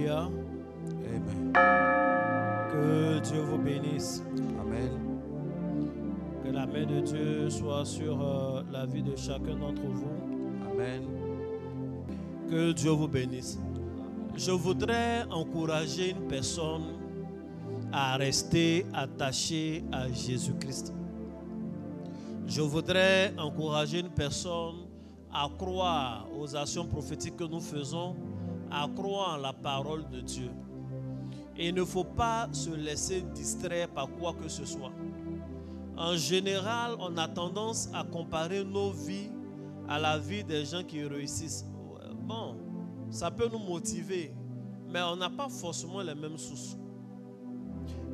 Alléluia. Amen. Que Dieu vous bénisse. Amen. Que la main de Dieu soit sur la vie de chacun d'entre vous. Amen. Que Dieu vous bénisse. Je voudrais encourager une personne à rester attachée à Jésus-Christ. Je voudrais encourager une personne à croire aux actions prophétiques que nous faisons, à croire en la parole de Dieu. Et il ne faut pas se laisser distraire par quoi que ce soit. En général, on a tendance à comparer nos vies à la vie des gens qui réussissent. Bon, ça peut nous motiver, mais on n'a pas forcément les mêmes sources.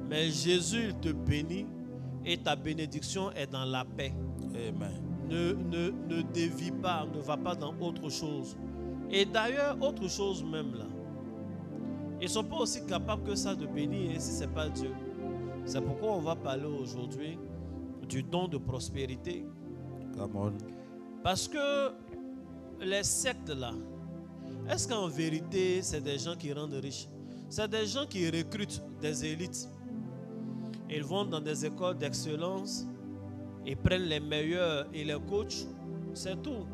Mais Jésus, il te bénit et ta bénédiction est dans la paix. Amen. Ne dévie pas, ne va pas dans autre chose. Et d'ailleurs, autre chose même là, ils ne sont pas aussi capables que ça de bénir si ce n'est pas Dieu. C'est pourquoi on va parler aujourd'hui du don de prospérité. Come on. Parce que les sectes là, est-ce qu'en vérité c'est des gens qui rendent riches? C'est des gens qui recrutent des élites. Ils vont dans des écoles d'excellence, ils prennent les meilleurs et les coachent, c'est tout.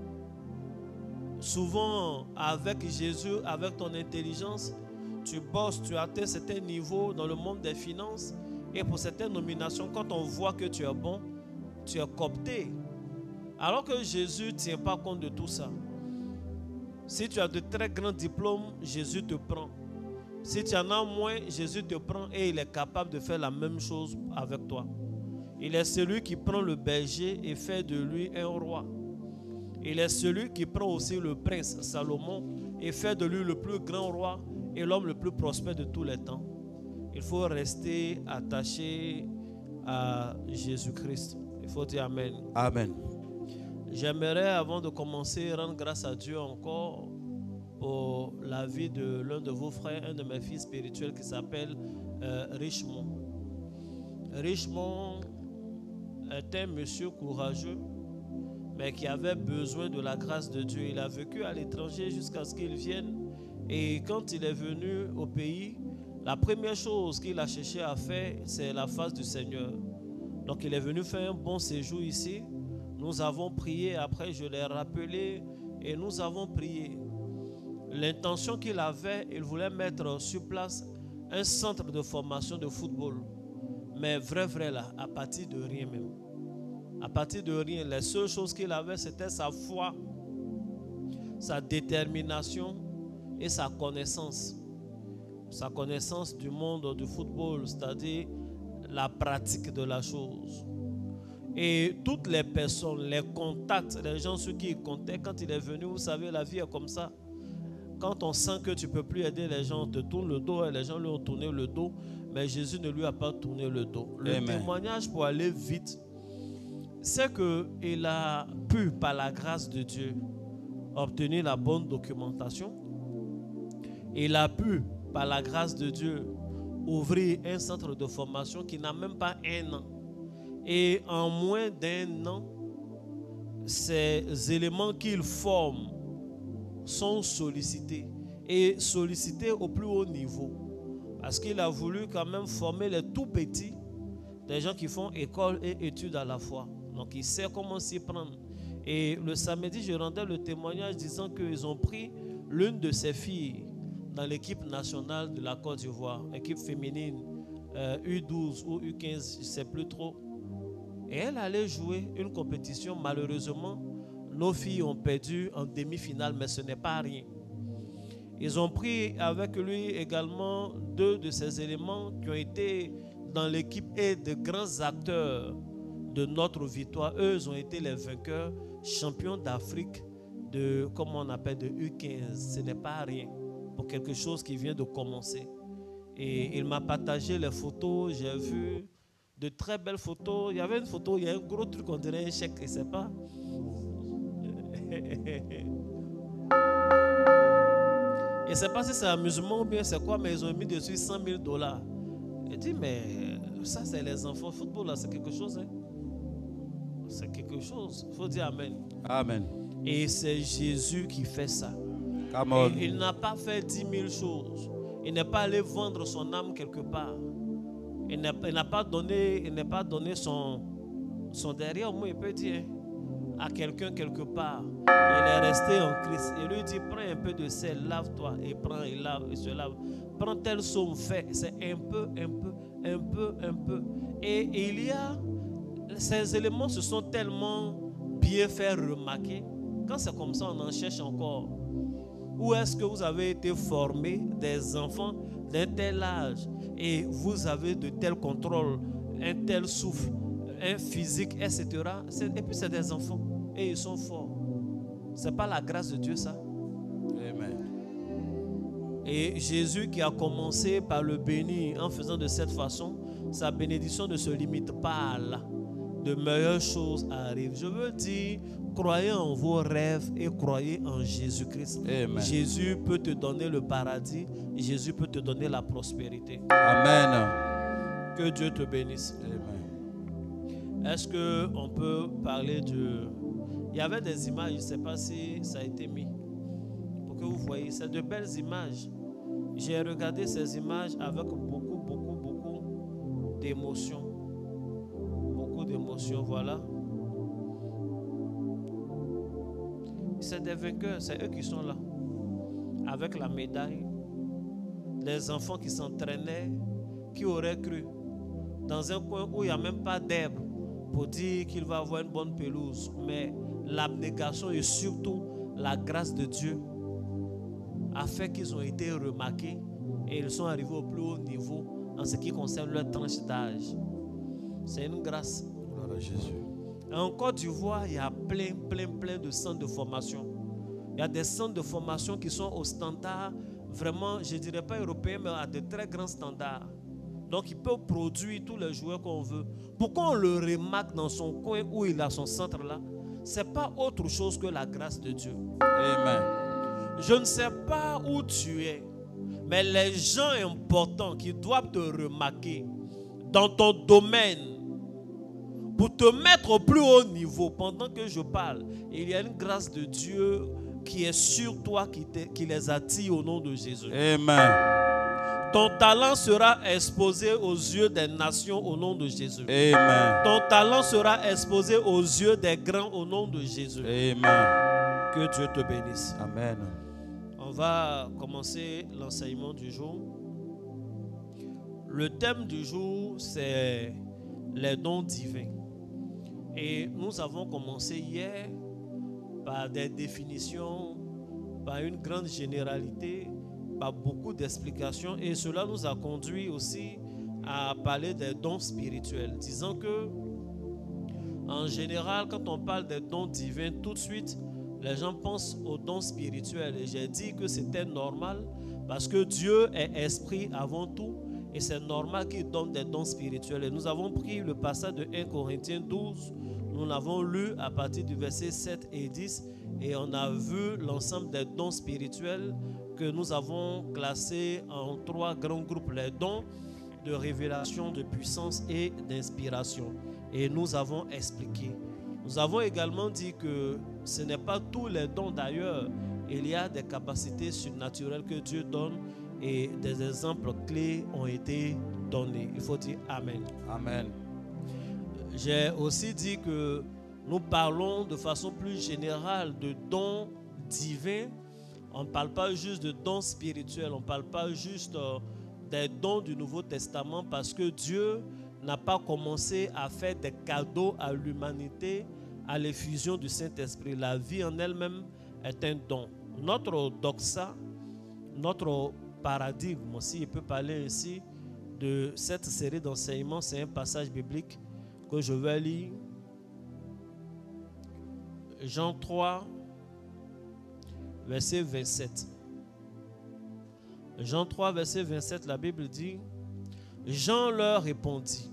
Souvent avec Jésus, avec ton intelligence, tu bosses, tu atteins certains niveaux dans le monde des finances. Et pour certaines nominations, quand on voit que tu es bon, tu es coopté. Alors que Jésus ne tient pas compte de tout ça. Si tu as de très grands diplômes, Jésus te prend. Si tu en as moins, Jésus te prend et il est capable de faire la même chose avec toi. Il est celui qui prend le berger et fait de lui un roi. Il est celui qui prend aussi le prince Salomon et fait de lui le plus grand roi et l'homme le plus prospère de tous les temps. Il faut rester attaché à Jésus-Christ. Il faut dire Amen. Amen. J'aimerais, avant de commencer, rendre grâce à Dieu encore pour la vie de l'un de vos frères, un de mes fils spirituels qui s'appelle Richemont. Richemont est un monsieur courageux, mais qui avait besoin de la grâce de Dieu. Il a vécu à l'étranger jusqu'à ce qu'il vienne. Et quand il est venu au pays, la première chose qu'il a cherché à faire, c'est la face du Seigneur. Donc il est venu faire un bon séjour ici. Nous avons prié, après je l'ai rappelé et nous avons prié. L'intention qu'il avait, il voulait mettre sur place un centre de formation de football. Mais vrai là, à partir de rien même. À partir de rien, les seules choses qu'il avait, c'était sa foi, sa détermination et sa connaissance. Sa connaissance du monde du football, c'est-à-dire la pratique de la chose. Et toutes les personnes, les contacts, les gens sur qui il comptait, quand il est venu, vous savez, la vie est comme ça. Quand on sent que tu ne peux plus aider les gens, on te tourne le dos et les gens lui ont tourné le dos, mais Jésus ne lui a pas tourné le dos. Le Amen. témoignage pour aller vite, c'est qu'il a pu, par la grâce de Dieu, obtenir la bonne documentation. Il a pu, par la grâce de Dieu, ouvrir un centre de formation qui n'a même pas un an. Et en moins d'un an, ces éléments qu'il forme sont sollicités. Et sollicités au plus haut niveau. Parce qu'il a voulu quand même former les tout petits, des gens qui font école et études à la fois. Donc il sait comment s'y prendre. Et le samedi, je rendais le témoignage disant qu'ils ont pris l'une de ses filles dans l'équipe nationale de la Côte d'Ivoire, équipe féminine, U12 ou U15, je ne sais plus trop. Et elle allait jouer une compétition. Malheureusement, nos filles ont perdu en demi-finale, mais ce n'est pas rien. Ils ont pris avec lui également deux de ces éléments qui ont été dans l'équipe et de grands acteurs de notre victoire. Eux, ils ont été les vainqueurs, champions d'Afrique de, comment on appelle, de U15. Ce n'est pas rien pour quelque chose qui vient de commencer. Et il m'a partagé les photos, j'ai vu de très belles photos. Il y avait une photo, il y a un gros truc, on dirait un chèque, je ne sais pas. Je ne sais pas si c'est amusement ou bien c'est quoi, mais ils ont mis dessus $100,000. Je dis, mais ça, c'est les enfants. Football, là, c'est quelque chose. Hein? C'est quelque chose. Il faut dire Amen. Amen. Et c'est Jésus qui fait ça. Come on. Il n'a pas fait 10 000 choses. Il n'est pas allé vendre son âme quelque part. Il n'a pas donné son derrière moi, il peut dire, à quelqu'un quelque part. Il est resté en Christ. Il lui dit, prends un peu de sel, lave-toi, et prends et lave et se lave. Prends tel somme fait. C'est un peu. Et il y a, ces éléments se sont tellement bien fait remarquer. Quand c'est comme ça, on en cherche encore. Où est-ce que vous avez été formé des enfants d'un tel âge et vous avez de tels contrôles, un tel souffle, un physique, etc. Et puis c'est des enfants et ils sont forts. C'est pas la grâce de Dieu ça? Amen. Et Jésus qui a commencé par le bénir en faisant de cette façon, sa bénédiction ne se limite pas à là. De meilleures choses arrivent. Je veux dire, croyez en vos rêves et croyez en Jésus-Christ. Amen. Jésus peut te donner le paradis. Jésus peut te donner la prospérité. Amen. Que Dieu te bénisse. Amen. Est-ce qu'on peut parler de... Il y avait des images, je ne sais pas si ça a été mis. Pour que vous voyez, c'est de belles images. J'ai regardé ces images avec beaucoup d'émotions. D'émotions, voilà. C'est des vainqueurs, c'est eux qui sont là, avec la médaille. Les enfants qui s'entraînaient, qui auraient cru, dans un coin où il n'y a même pas d'herbe, pour dire qu'il va avoir une bonne pelouse. Mais l'abnégation et surtout la grâce de Dieu a fait qu'ils ont été remarqués et ils sont arrivés au plus haut niveau en ce qui concerne leur tranche d'âge. C'est une grâce. Gloire à Jésus. En Côte d'Ivoire, il y a plein de centres de formation. Il y a des centres de formation qui sont au standard, vraiment, je ne dirais pas européen, mais à de très grands standards. Donc, il peut produire tous les joueurs qu'on veut. Pourquoi on le remarque dans son coin où il a son centre là? Ce n'est pas autre chose que la grâce de Dieu. Amen. Je ne sais pas où tu es, mais les gens importants qui doivent te remarquer dans ton domaine, pour te mettre au plus haut niveau, pendant que je parle, il y a une grâce de Dieu qui est sur toi, qui les attire au nom de Jésus. Amen. Ton talent sera exposé aux yeux des nations au nom de Jésus. Amen. Ton talent sera exposé aux yeux des grands au nom de Jésus. Amen. Que Dieu te bénisse. Amen. On va commencer l'enseignement du jour. Le thème du jour, c'est les dons divins. Et nous avons commencé hier par des définitions, par une grande généralité, par beaucoup d'explications. Et cela nous a conduit aussi à parler des dons spirituels, disant que, en général, quand on parle des dons divins, tout de suite, les gens pensent aux dons spirituels. Et j'ai dit que c'était normal parce que Dieu est esprit avant tout. Et c'est normal qu'il donne des dons spirituels. Et nous avons pris le passage de 1 Corinthiens 12. Nous l'avons lu à partir du verset 7 et 10. Et on a vu l'ensemble des dons spirituels que nous avons classés en 3 grands groupes. Les dons de révélation, de puissance et d'inspiration. Et nous avons expliqué. Nous avons également dit que ce n'est pas tous les dons d'ailleurs. Il y a des capacités surnaturelles que Dieu donne. Et des exemples clés ont été donnés. Il faut dire Amen. Amen. J'ai aussi dit que nous parlons de façon plus générale de dons divins. On ne parle pas juste de dons spirituels. On ne parle pas juste des dons du Nouveau Testament parce que Dieu n'a pas commencé à faire des cadeaux à l'humanité à l'effusion du Saint-Esprit. La vie en elle-même est un don. Notre doxa, notre paradigme, si il peut parler ainsi, de cette série d'enseignements, c'est un passage biblique que je vais lire. Jean 3, verset 27. Jean 3, verset 27, la Bible dit, Jean leur répondit,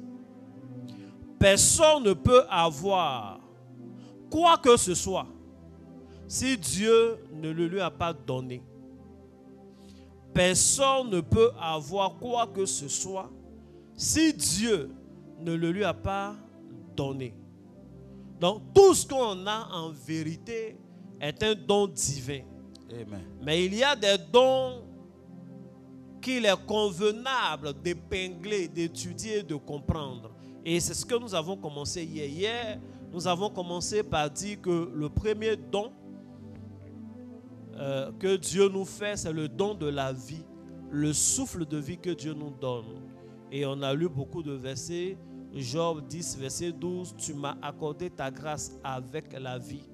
personne ne peut avoir quoi que ce soit si Dieu ne le lui a pas donné. Personne ne peut avoir quoi que ce soit si Dieu ne le lui a pas donné. Donc tout ce qu'on a en vérité est un don divin. Amen. Mais il y a des dons qu'il est convenable d'épingler, d'étudier, de comprendre. Et c'est ce que nous avons commencé hier. Hier, nous avons commencé par dire que le premier don que Dieu nous fait, c'est le don de la vie, le souffle de vie que Dieu nous donne. Et on a lu beaucoup de versets. Job 10, verset 12, tu m'as accordé ta grâce avec la vie.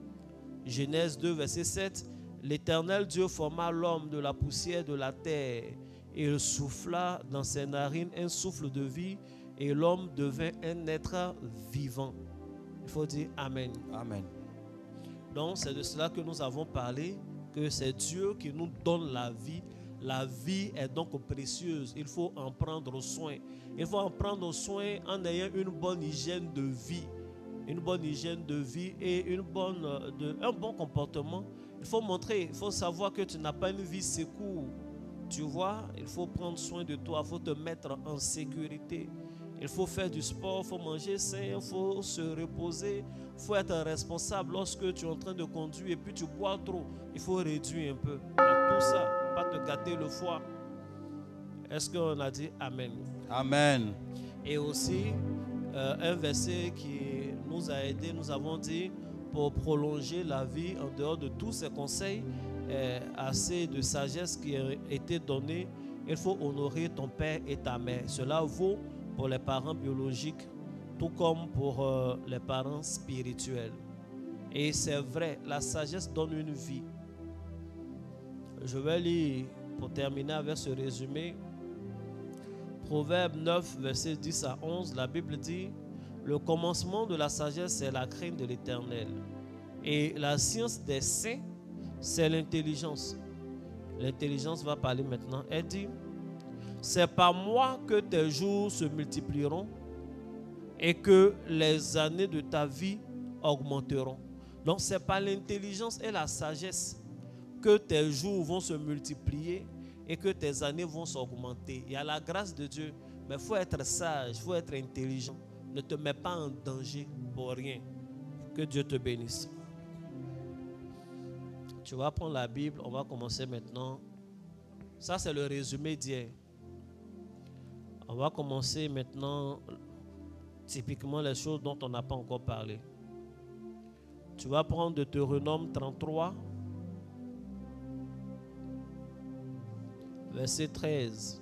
Genèse 2, verset 7, l'Éternel Dieu forma l'homme de la poussière de la terre et il souffla dans ses narines un souffle de vie et l'homme devint un être vivant. Il faut dire Amen. Amen. Donc c'est de cela que nous avons parlé, que c'est Dieu qui nous donne la vie. La vie est donc précieuse. Il faut en prendre soin. Il faut en prendre soin en ayant une bonne hygiène de vie. Une bonne hygiène de vie et un bon comportement. Il faut montrer, il faut savoir que tu n'as pas une vie secours. Tu vois, il faut prendre soin de toi. Il faut te mettre en sécurité. Il faut faire du sport, il faut manger sain, il faut se reposer. Il faut être responsable lorsque tu es en train de conduire et puis tu bois trop. Il faut réduire un peu. Tout ça, pas te gâter le foie. Est-ce qu'on a dit Amen? Amen. Et aussi, un verset qui nous a aidés, nous avons dit, pour prolonger la vie en dehors de tous ces conseils, assez de sagesse qui a été donnée, il faut honorer ton père et ta mère. Cela vaut pour les parents biologiques, tout comme pour les parents spirituels. Et c'est vrai, la sagesse donne une vie. Je vais lire, pour terminer avec ce résumé, Proverbe 9, verset 10 à 11, la Bible dit, le commencement de la sagesse, c'est la crainte de l'Éternel. Et la science des saints, c'est l'intelligence. L'intelligence va parler maintenant. Elle dit, c'est par moi que tes jours se multiplieront et que les années de ta vie augmenteront. Donc c'est par l'intelligence et la sagesse que tes jours vont se multiplier et que tes années vont s'augmenter. Il y a la grâce de Dieu, mais il faut être sage, il faut être intelligent. Ne te mets pas en danger pour rien. Que Dieu te bénisse. Tu vas prendre la Bible, on va commencer maintenant. Ça, c'est le résumé d'hier. On va commencer maintenant, typiquement les choses dont on n'a pas encore parlé. Tu vas prendre Deutéronome 33, verset 13.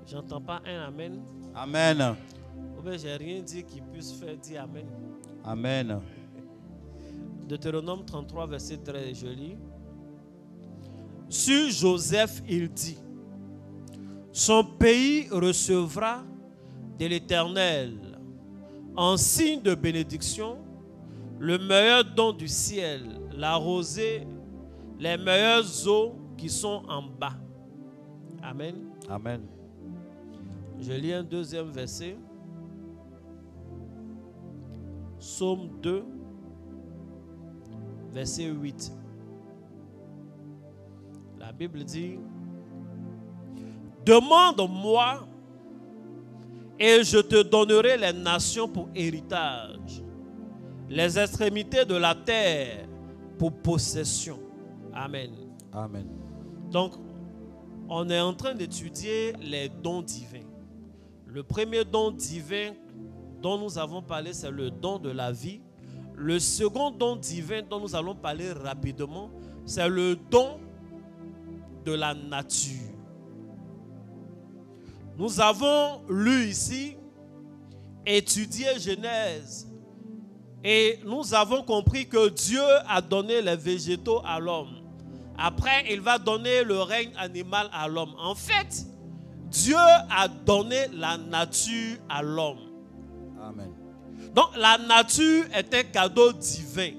J'entends pas un Amen. Amen. J'ai rien dit qui puisse faire dire Amen. Amen. Deutéronome 33, verset 13, je lis. Sur Joseph, il dit, son pays recevra de l'Éternel en signe de bénédiction le meilleur don du ciel, la rosée, les meilleures eaux qui sont en bas. Amen. Amen. Je lis un deuxième verset. Psaume 2, verset 8. La Bible dit, demande-moi et je te donnerai les nations pour héritage, les extrémités de la terre pour possession. Amen. Amen. Donc, on est en train d'étudier les dons divins. Le premier don divin dont nous avons parlé, c'est le don de la vie. Le second don divin dont nous allons parler rapidement, c'est le don de la nature. Nous avons lu ici, étudié Genèse, et nous avons compris que Dieu a donné les végétaux à l'homme. Après, il va donner le règne animal à l'homme. En fait, Dieu a donné la nature à l'homme. Amen. Donc, la nature est un cadeau divin.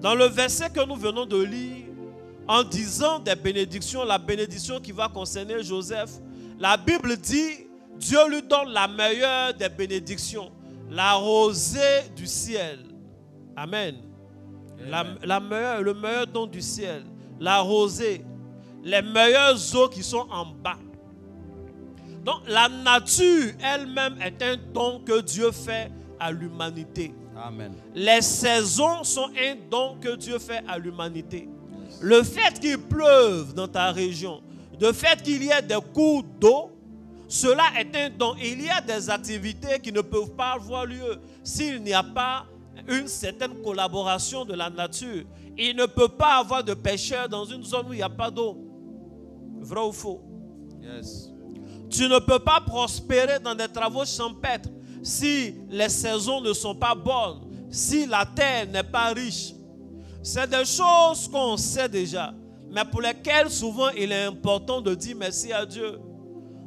Dans le verset que nous venons de lire, en disant des bénédictions, la bénédiction qui va concerner Joseph, la Bible dit, Dieu lui donne la meilleure des bénédictions, la rosée du ciel. Amen. Le meilleur don du ciel, la rosée, les meilleures eaux qui sont en bas. Donc la nature elle-même est un don que Dieu fait à l'humanité. Amen. Les saisons sont un don que Dieu fait à l'humanité. Le fait qu'il pleuve dans ta région, De fait qu'il y ait des cours d'eau, cela est un don. Il y a des activités qui ne peuvent pas avoir lieu s'il n'y a pas une certaine collaboration de la nature. Il ne peut pas avoir de pêcheurs dans une zone où il n'y a pas d'eau. Vrai ou faux? Yes. Tu ne peux pas prospérer dans des travaux champêtres si les saisons ne sont pas bonnes, si la terre n'est pas riche. C'est des choses qu'on sait déjà, mais pour lesquelles souvent il est important de dire merci à Dieu.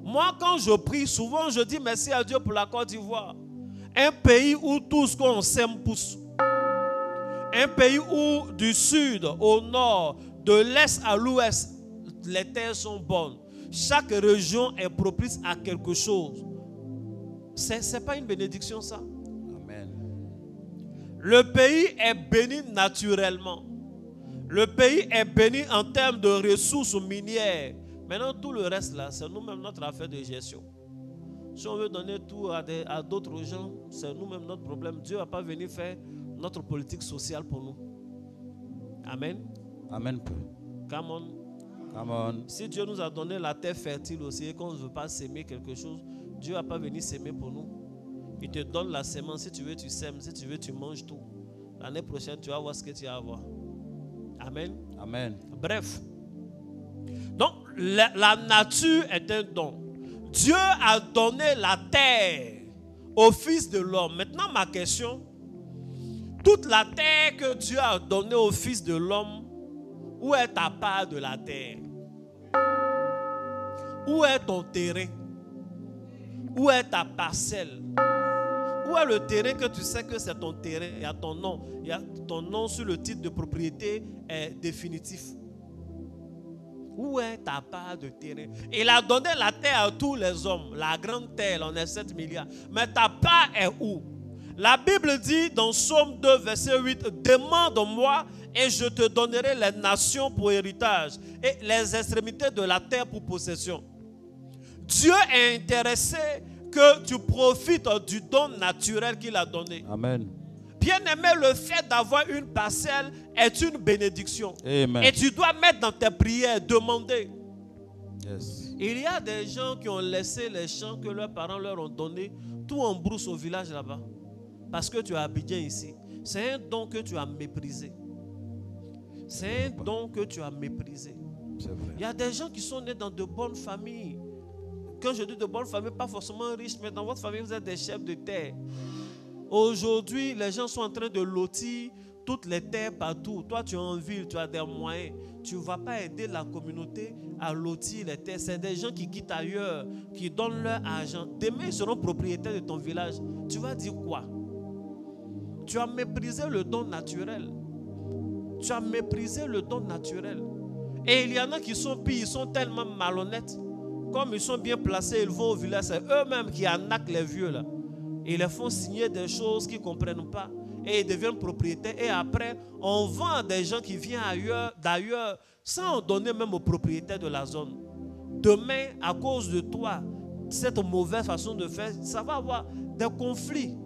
Moi, quand je prie, souvent je dis merci à Dieu pour la Côte d'Ivoire. Un pays où tout ce qu'on sème pousse. Un pays où du sud au nord, de l'est à l'ouest, les terres sont bonnes. Chaque région est propice à quelque chose. C'est pas une bénédiction ça? Amen. Le pays est béni naturellement. Le pays est béni en termes de ressources minières. Maintenant, tout le reste là, c'est nous-mêmes notre affaire de gestion. Si on veut donner tout à d'autres gens, c'est nous-mêmes notre problème. Dieu n'a pas venu faire notre politique sociale pour nous. Amen. Amen. Come on. Come on. Si Dieu nous a donné la terre fertile aussi et qu'on ne veut pas s'aimer quelque chose, Dieu n'a pas venu s'aimer pour nous. Il te donne la semence. Si tu veux, tu sèmes. Si tu veux, tu manges tout. L'année prochaine, tu vas voir ce que tu vas avoir. Amen. Amen. Bref. Donc, la nature est un don. Dieu a donné la terre au Fils de l'homme. Maintenant, ma question, toute la terre que Dieu a donnée au Fils de l'homme, où est ta part de la terre? Où est ton terrain? Où est ta parcelle? Où est le terrain que tu sais que c'est ton terrain? Il y a ton nom. Il y a ton nom sur le titre de propriété est définitif. Où est ta part de terrain? Il a donné la terre à tous les hommes. La grande terre, on est 7 milliards. Mais ta part est où? La Bible dit dans Psaume 2, verset 8, « Demande-moi et je te donnerai les nations pour héritage et les extrémités de la terre pour possession. » Dieu est intéressé que tu profites du don naturel qu'il a donné. Amen. Bien-aimé, le fait d'avoir une parcelle est une bénédiction. Amen. Et tu dois mettre dans tes prières, demander. Yes. Il y a des gens qui ont laissé les champs que leurs parents leur ont donnés, tout en brousse au village là-bas. Parce que tu as Abidjan ici. C'est un don que tu as méprisé. C'est un don que tu as méprisé. C'est vrai. Il y a des gens qui sont nés dans de bonnes familles. Quand je dis de bonnes familles, pas forcément riches, mais dans votre famille, vous êtes des chefs de terre. Aujourd'hui, les gens sont en train de lotir toutes les terres partout. Toi, tu es en ville, tu as des moyens. Tu ne vas pas aider la communauté à lotir les terres. C'est des gens qui quittent ailleurs, qui donnent leur argent. Demain, ils seront propriétaires de ton village. Tu vas dire quoi? Tu as méprisé le don naturel. Tu as méprisé le don naturel. Et il y en a qui sont pires, ils sont tellement malhonnêtes. Comme ils sont bien placés, ils vont au village. C'est eux-mêmes qui arnaquent les vieux là. Ils les font signer des choses qu'ils ne comprennent pas. Et ils deviennent propriétaires. Et après, on vend à des gens qui viennent d'ailleurs, sans donner même aux propriétaires de la zone. Demain, à cause de toi, cette mauvaise façon de faire, ça va avoir des conflits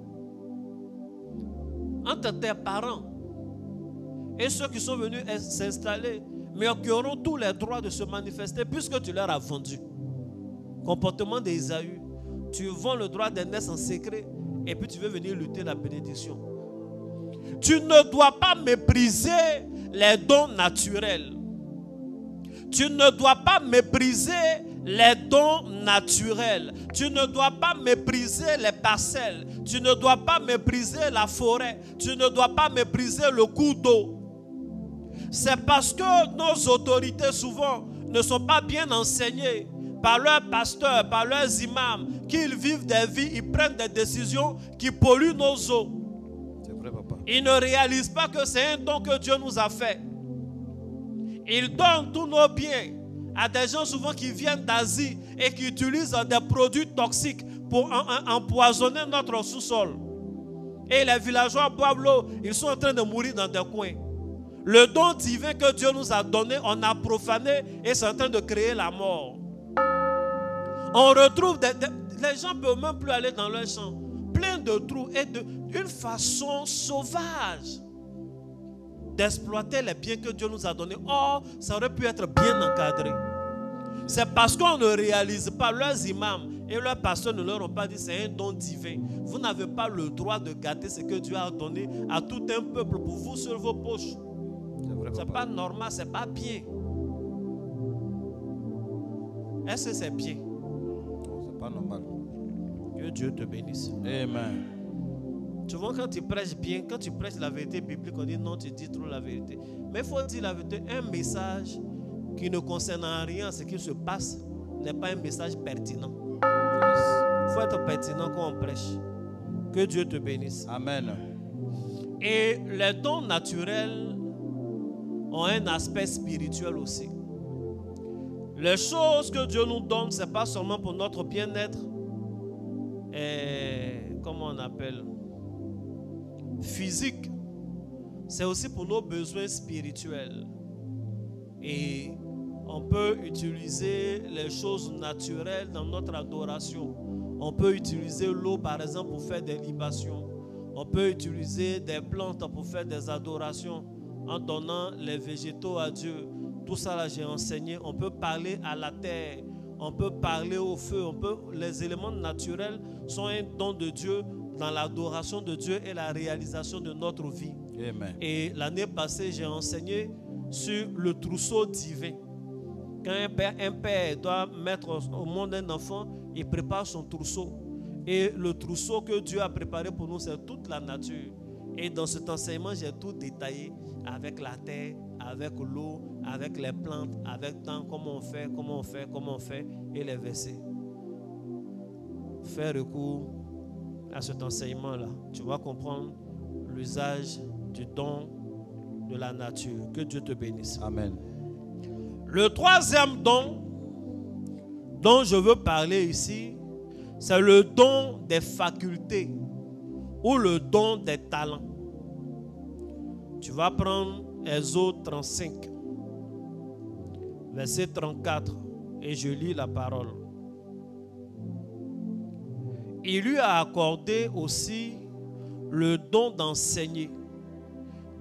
entre tes parents et ceux qui sont venus s'installer, mais qui auront tous les droits de se manifester puisque tu leur as vendu. Comportement d'Ésaü. Tu vends le droit de naître en secret et puis tu veux venir lutter la bénédiction. Tu ne dois pas mépriser les dons naturels. Tu ne dois pas mépriser les dons naturels. Tu ne dois pas mépriser les parcelles. Tu ne dois pas mépriser la forêt. Tu ne dois pas mépriser le cours d'eau. C'est parce que nos autorités souvent ne sont pas bien enseignées par leurs pasteurs, par leurs imams, qu'ils vivent des vies, ils prennent des décisions qui polluent nos eaux. C'est vrai, papa. Ils ne réalisent pas que c'est un don que Dieu nous a fait. Ils donnent tous nos biens à des gens souvent qui viennent d'Asie et qui utilisent des produits toxiques pour empoisonner notre sous-sol. Et les villageois boivent l'eau, ils sont en train de mourir dans des coins. Le don divin que Dieu nous a donné, on a profané et c'est en train de créer la mort. On retrouve les gens ne peuvent même plus aller dans leur champ, plein de trous et d'une façon sauvage d'exploiter les biens que Dieu nous a donnés. Or, ça aurait pu être bien encadré. C'est parce qu'on ne réalise pas, leurs imams et leurs pasteurs ne leur ont pas dit c'est un don divin. Vous n'avez pas le droit de gâter ce que Dieu a donné à tout un peuple pour vous sur vos poches. C'est pas normal, c'est pas bien. Est-ce que c'est bien? Non, c'est pas normal. Que Dieu te bénisse. Amen. Tu vois, quand tu prêches bien, quand tu prêches la vérité biblique, on dit non, tu dis trop la vérité. Mais il faut dire la vérité. Un message qui ne concerne en rien ce qui se passe n'est pas un message pertinent. Il faut être pertinent quand on prêche. Que Dieu te bénisse. Amen. Et les dons naturels ont un aspect spirituel aussi. Les choses que Dieu nous donne, ce n'est pas seulement pour notre bien-être, comment on appelle, physique, c'est aussi pour nos besoins spirituels. Et on peut utiliser les choses naturelles dans notre adoration. On peut utiliser l'eau par exemple pour faire des libations. On peut utiliser des plantes pour faire des adorations en donnant les végétaux à Dieu. Tout ça là j'ai enseigné. On peut parler à la terre. On peut parler au feu. Les éléments naturels sont un don de Dieu dans l'adoration de Dieu et la réalisation de notre vie. Amen. Et l'année passée, j'ai enseigné sur le trousseau divin. Quand un père doit mettre au monde un enfant, il prépare son trousseau. Et le trousseau que Dieu a préparé pour nous, c'est toute la nature. Et dans cet enseignement, j'ai tout détaillé avec la terre, avec l'eau, avec les plantes, avec temps, comment on fait, et les versets. Fais recours à cet enseignement-là. Tu vas comprendre l'usage du don de la nature. Que Dieu te bénisse. Amen. Le troisième don dont je veux parler ici, c'est le don des facultés ou le don des talents. Tu vas prendre Exode 35, verset 34, et je lis la parole. Il lui a accordé aussi le don d'enseigner,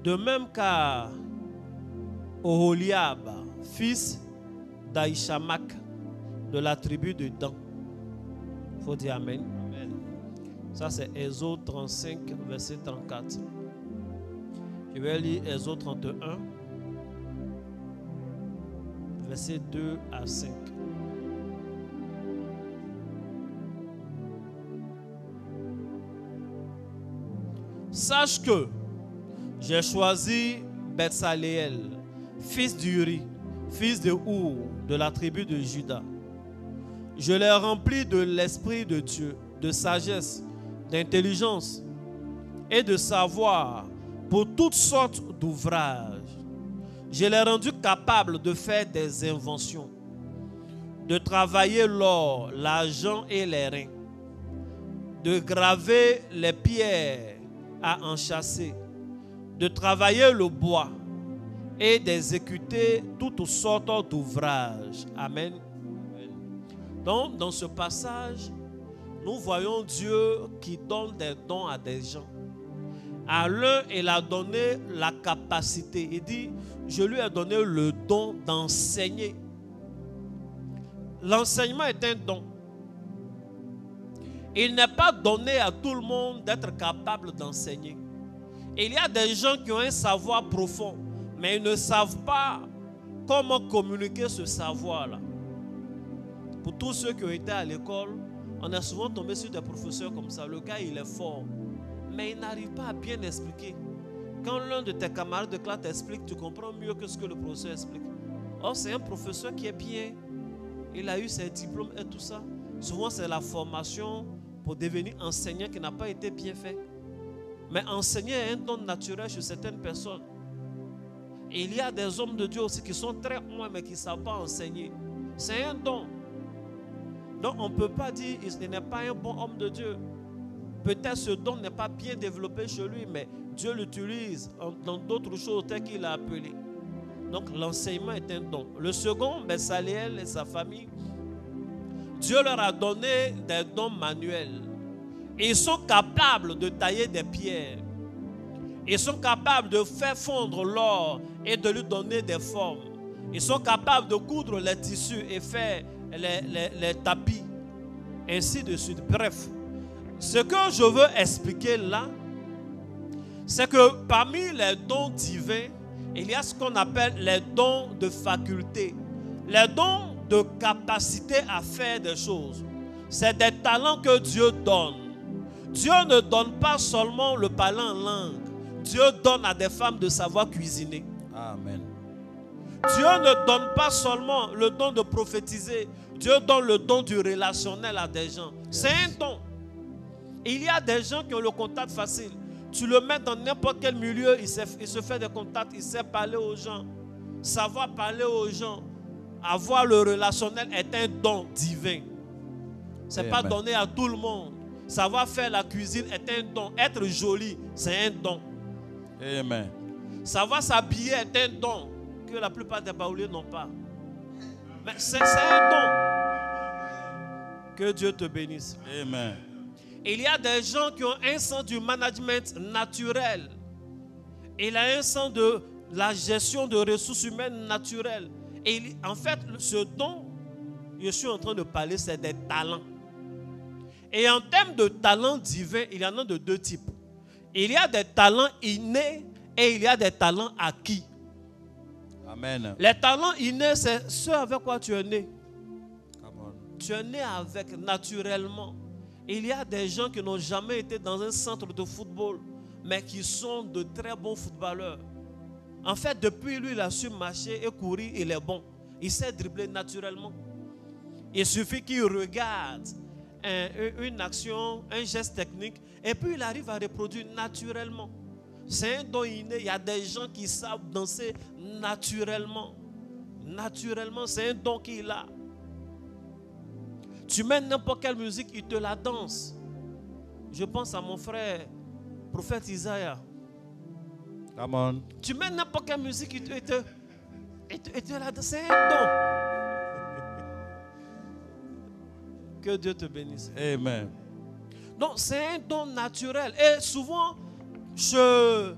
de même qu'à Oholiab, fils d'Aïchamak, de la tribu de Dan. Il faut dire Amen. Amen. Ça c'est Exode 35, verset 34. Je vais lire Exode 31, verset 2 à 5. Sache que j'ai choisi Betsaléel, fils d'Uri, fils de Our, de la tribu de Juda. Je l'ai rempli de l'Esprit de Dieu, de sagesse, d'intelligence et de savoir pour toutes sortes d'ouvrages. Je l'ai rendu capable de faire des inventions, de travailler l'or, l'argent et les reins, de graver les pierres à enchâsser, de travailler le bois et d'exécuter toutes sortes d'ouvrages. Amen. Donc, dans ce passage, nous voyons Dieu qui donne des dons à des gens. À l'un, il a donné la capacité. Il dit, je lui ai donné le don d'enseigner. L'enseignement est un don. Il n'est pas donné à tout le monde d'être capable d'enseigner. Il y a des gens qui ont un savoir profond, mais ils ne savent pas comment communiquer ce savoir-là. Pour tous ceux qui ont été à l'école, on a souvent tombé sur des professeurs comme ça. Le gars, il est fort, mais il n'arrive pas à bien expliquer. Quand l'un de tes camarades de classe t'explique, tu comprends mieux que ce que le professeur explique. Or, c'est un professeur qui est bien. Il a eu ses diplômes et tout ça. Souvent, c'est la formation pour devenir enseignant qui n'a pas été bien fait. Mais enseigner est un don naturel chez certaines personnes. Et il y a des hommes de Dieu aussi qui sont très bons mais qui ne savent pas enseigner. C'est un don. Donc on ne peut pas dire qu'il n'est pas un bon homme de Dieu. Peut-être ce don n'est pas bien développé chez lui, mais Dieu l'utilise dans d'autres choses telles qu'il a appelé. Donc l'enseignement est un don. Le second, Betsaléel et sa famille, Dieu leur a donné des dons manuels. Ils sont capables de tailler des pierres. Ils sont capables de faire fondre l'or et de lui donner des formes. Ils sont capables de coudre les tissus et faire les tapis, ainsi de suite. Bref, ce que je veux expliquer là, c'est que parmi les dons divins, il y a ce qu'on appelle les dons de faculté, les dons de capacité à faire des choses. C'est des talents que Dieu donne. Dieu ne donne pas seulement le parler en langue. Dieu donne à des femmes de savoir cuisiner. Amen. Dieu ne donne pas seulement le don de prophétiser. Dieu donne le don du relationnel à des gens. C'est un don. Il y a des gens qui ont le contact facile. Tu le mets dans n'importe quel milieu, il se fait des contacts, il sait parler aux gens. Savoir parler aux gens, avoir le relationnel est un don divin. Ce n'est pas donné à tout le monde. Savoir faire la cuisine est un don. Être joli, c'est un don. Amen. Savoir s'habiller est un don que la plupart des baoulés n'ont pas. Mais c'est un don. Que Dieu te bénisse. Amen. Il y a des gens qui ont un sens du management naturel. Il a un sens de la gestion de ressources humaines naturelles. Et en fait, ce dont je suis en train de parler, c'est des talents. Et en termes de talents divins, il y en a de deux types. Il y a des talents innés et il y a des talents acquis. Amen. Les talents innés, c'est ce avec quoi tu es né. Come on. Tu es né avec naturellement. Il y a des gens qui n'ont jamais été dans un centre de football, mais qui sont de très bons footballeurs. En fait, depuis lui, il a su marcher et courir, il est bon. Il sait dribbler naturellement. Il suffit qu'il regarde une action, un geste technique, et puis il arrive à reproduire naturellement. C'est un don inné. Il y a des gens qui savent danser naturellement. Naturellement, c'est un don qu'il a. Tu mets n'importe quelle musique, il te la danse. Je pense à mon frère, prophète Isaïe. Come on. Tu mets n'importe quelle musique, il te la danse. C'est un don. Que Dieu te bénisse. Amen. Donc, c'est un don naturel. Et souvent, chez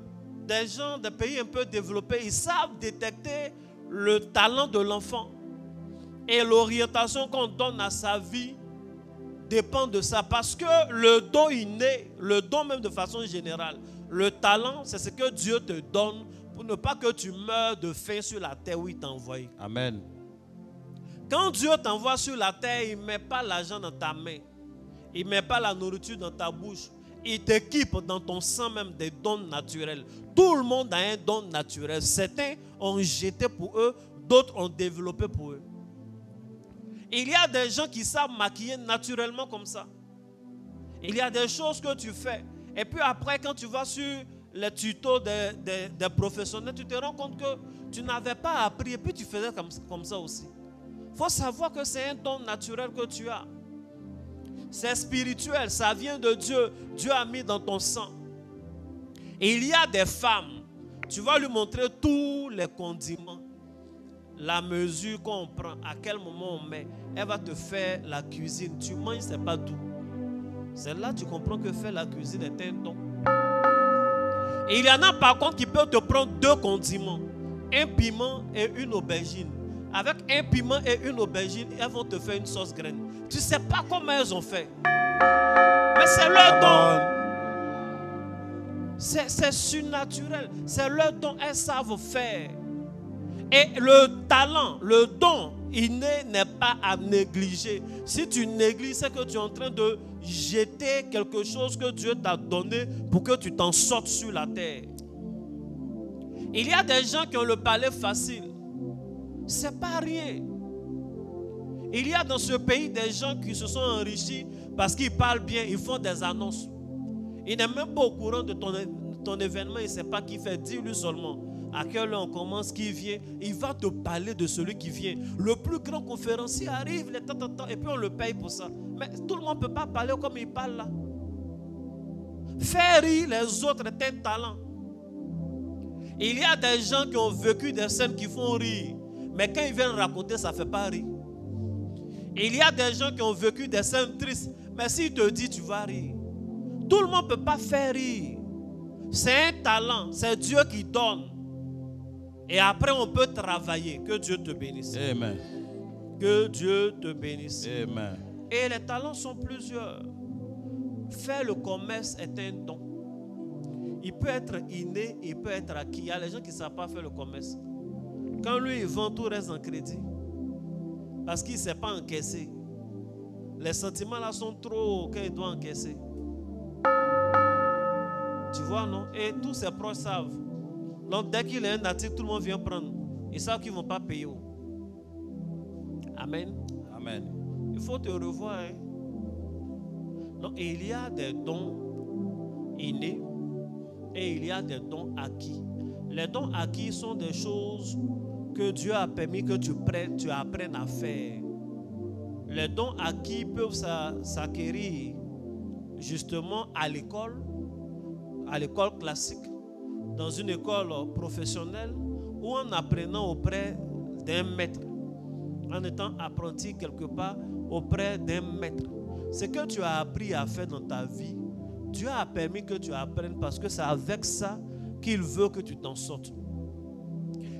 des gens des pays un peu développés, ils savent détecter le talent de l'enfant. Et l'orientation qu'on donne à sa vie dépend de ça. Parce que le don inné, le don même de façon générale, le talent, c'est ce que Dieu te donne pour ne pas que tu meurs de faim sur la terre où il t'a envoyé. Amen. Quand Dieu t'envoie sur la terre, il ne met pas l'argent dans ta main. Il ne met pas la nourriture dans ta bouche. Il t'équipe dans ton sang même des dons naturels. Tout le monde a un don naturel. Certains ont jeté pour eux, d'autres ont développé pour eux. Il y a des gens qui savent maquiller naturellement comme ça. Il y a des choses que tu fais. Et puis après, quand tu vas sur les tutos des professionnels, tu te rends compte que tu n'avais pas appris. Et puis tu faisais comme ça aussi. Il faut savoir que c'est un don naturel que tu as. C'est spirituel, ça vient de Dieu. Dieu a mis dans ton sang. Et il y a des femmes, tu vas lui montrer tous les condiments. La mesure qu'on prend, à quel moment on met, elle va te faire la cuisine. Tu manges, c'est pas tout. C'est là que tu comprends que faire la cuisine est un don. Et il y en a par contre qui peuvent te prendre deux condiments, un piment et une aubergine. Avec un piment et une aubergine, elles vont te faire une sauce graine. Tu ne sais pas comment elles ont fait. Mais c'est leur don. C'est surnaturel. C'est leur don. Elles savent faire. Et le talent, le don inné n'est pas à négliger. Si tu négliges, c'est que tu es en train de jeter quelque chose que Dieu t'a donné pour que tu t'en sortes sur la terre. Il y a des gens qui ont le palais facile. C'est pas rien. Il y a dans ce pays des gens qui se sont enrichis parce qu'ils parlent bien, ils font des annonces. Il n'est même pas au courant de ton événement, il ne sait pas qui fait. Dis-lui seulement à quelle heure on commence, qui vient. Il va te parler de celui qui vient. Le plus grand conférencier arrive, et puis on le paye pour ça. Mais tout le monde ne peut pas parler comme il parle là. Faire rire les autres est un talent. Il y a des gens qui ont vécu des scènes qui font rire. Mais quand ils viennent raconter, ça ne fait pas rire. Il y a des gens qui ont vécu des scènes tristes. Mais s'il te dit, tu vas rire. Tout le monde ne peut pas faire rire. C'est un talent. C'est Dieu qui donne. Et après, on peut travailler. Que Dieu te bénisse. Amen. Que Dieu te bénisse. Amen. Et les talents sont plusieurs. Faire le commerce est un don. Il peut être inné, il peut être acquis. Il y a les gens qui ne savent pas faire le commerce. Quand lui, il vend, tout reste en crédit. Parce qu'il ne sait pas encaisser. Les sentiments là sont trop hauts qu'il doit encaisser. Tu vois, non? Et tous ses proches savent. Donc, dès qu'il est un article, tout le monde vient prendre. Ils savent qu'ils ne vont pas payer. Amen. Amen. Il faut te revoir. Hein? Donc, il y a des dons innés et il y a des dons acquis. Les dons acquis sont des choses que Dieu a permis que tu apprennes à faire. Les dons acquis peuvent s'acquérir justement à l'école classique, dans une école professionnelle ou en apprenant auprès d'un maître, en étant apprenti quelque part auprès d'un maître. Ce que tu as appris à faire dans ta vie, Dieu a permis que tu apprennes parce que c'est avec ça qu'il veut que tu t'en sortes.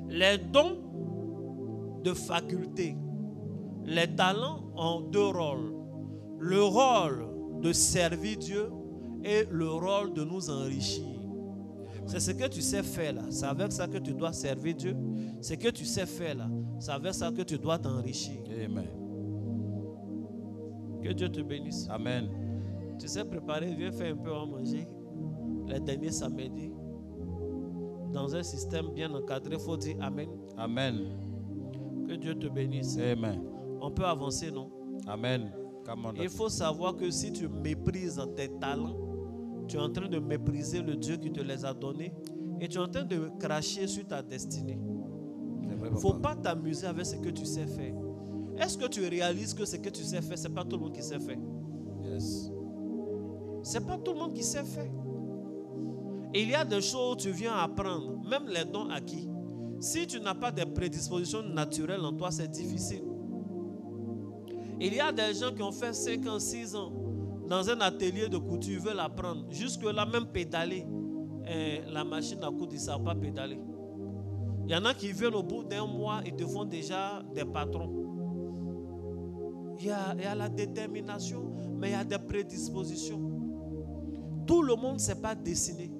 Les dons de faculté, les talents ont deux rôles. Le rôle de servir Dieu et le rôle de nous enrichir. C'est ce que tu sais faire là. C'est avec ça que tu dois servir Dieu. Ce que tu sais faire là, c'est avec ça que tu dois t'enrichir. Amen. Que Dieu te bénisse. Amen. Tu sais préparer, viens faire un peu à manger. Les derniers samedis. Dans un système bien encadré, il faut dire Amen. Amen. Que Dieu te bénisse. Amen. On peut avancer, non? Amen. Come on. Il faut savoir que si tu méprises tes talents, tu es en train de mépriser le Dieu qui te les a donnés et tu es en train de cracher sur ta destinée. Il ne faut pas t'amuser avec ce que tu sais faire. Est-ce que tu réalises que ce que tu sais faire, ce n'est pas tout le monde qui sait faire? Yes. Ce n'est pas tout le monde qui sait faire. Et il y a des choses que tu viens apprendre, même les dons acquis. Si tu n'as pas de prédispositions naturelles en toi, c'est difficile. Il y a des gens qui ont fait 5 ans, 6 ans dans un atelier de couture, ils veulent apprendre. Jusque-là, même pédaler. La machine à coudre, ils ne savent pas pédaler. Il y en a qui viennent au bout d'un mois et te font déjà des patrons. Il y a la détermination, mais il y a des prédispositions. Tout le monde ne sait pas dessiner.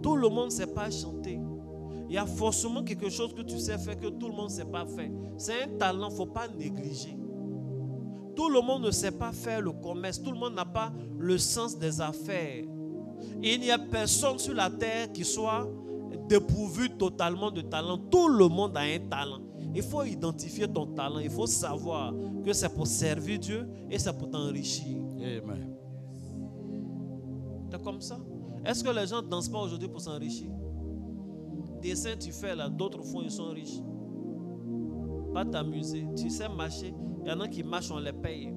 Tout le monde ne sait pas chanter. Il y a forcément quelque chose que tu sais faire que tout le monde ne sait pas faire. C'est un talent, il ne faut pas négliger. Tout le monde ne sait pas faire le commerce. Tout le monde n'a pas le sens des affaires. Il n'y a personne sur la terre qui soit dépourvu totalement de talent. Tout le monde a un talent. Il faut identifier ton talent. Il faut savoir que c'est pour servir Dieu et c'est pour t'enrichir. Amen. C'est comme ça. Est-ce que les gens ne dansent pas aujourd'hui pour s'enrichir? Dessin tu fais là, d'autres font, ils sont riches. Pas t'amuser. Tu sais marcher. Il y en a qui marchent, on les paye.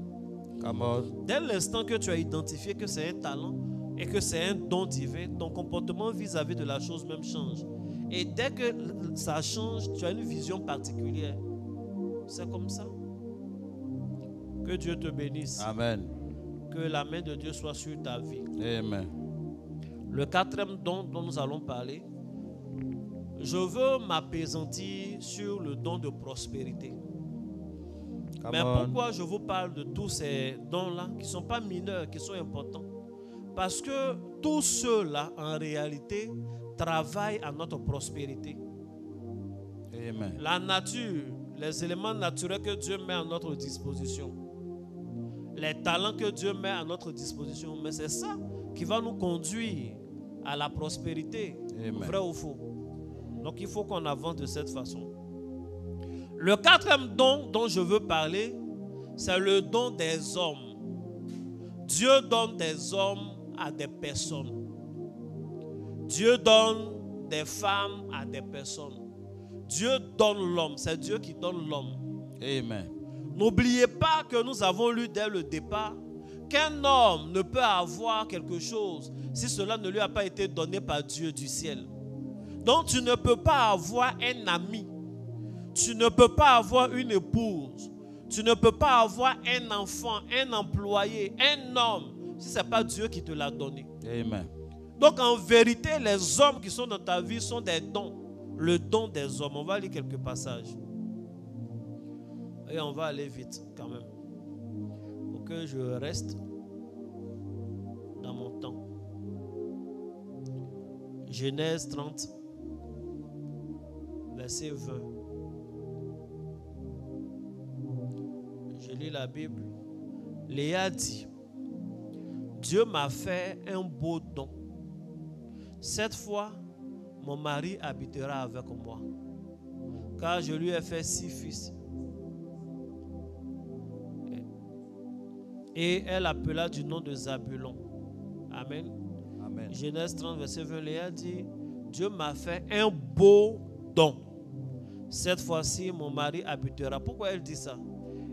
Come on. Dès l'instant que tu as identifié que c'est un talent et que c'est un don divin, ton comportement vis-à-vis de la chose même change. Et dès que ça change, tu as une vision particulière. C'est comme ça. Que Dieu te bénisse. Amen. Que la main de Dieu soit sur ta vie. Amen. Le 4e don dont nous allons parler, je veux m'appesantir sur le don de prospérité. Mais pourquoi je vous parle de tous ces dons-là qui ne sont pas mineurs, qui sont importants? Parce que tous ceux-là, en réalité, travaillent à notre prospérité. Amen. La nature, les éléments naturels que Dieu met à notre disposition, les talents que Dieu met à notre disposition, mais c'est ça qui va nous conduire à la prospérité. Amen. Vrai ou faux? Donc il faut qu'on avance de cette façon. Le 4e don dont je veux parler, c'est le don des hommes. Dieu donne des hommes à des personnes. Dieu donne des femmes à des personnes. Dieu donne l'homme. C'est Dieu qui donne l'homme. Amen. N'oubliez pas que nous avons lu dès le départ qu'un homme ne peut avoir quelque chose si cela ne lui a pas été donné par Dieu du ciel. Donc tu ne peux pas avoir un ami. Tu ne peux pas avoir une épouse. Tu ne peux pas avoir un enfant, un employé, un homme, si ce n'est pas Dieu qui te l'a donné. Amen. Donc en vérité, les hommes qui sont dans ta vie sont des dons. Le don des hommes. On va lire quelques passages. Et on va aller vite quand même. Pour que je reste dans mon temps. Genèse 30, verset 20. Je lis la Bible. Léa dit, Dieu m'a fait un beau don. Cette fois, mon mari habitera avec moi, car je lui ai fait 6 fils. Et elle appela du nom de Zabulon. Amen. Amen. Genèse 30, verset 20, Léa dit, Dieu m'a fait un beau don. Cette fois-ci, mon mari habitera. Pourquoi elle dit ça?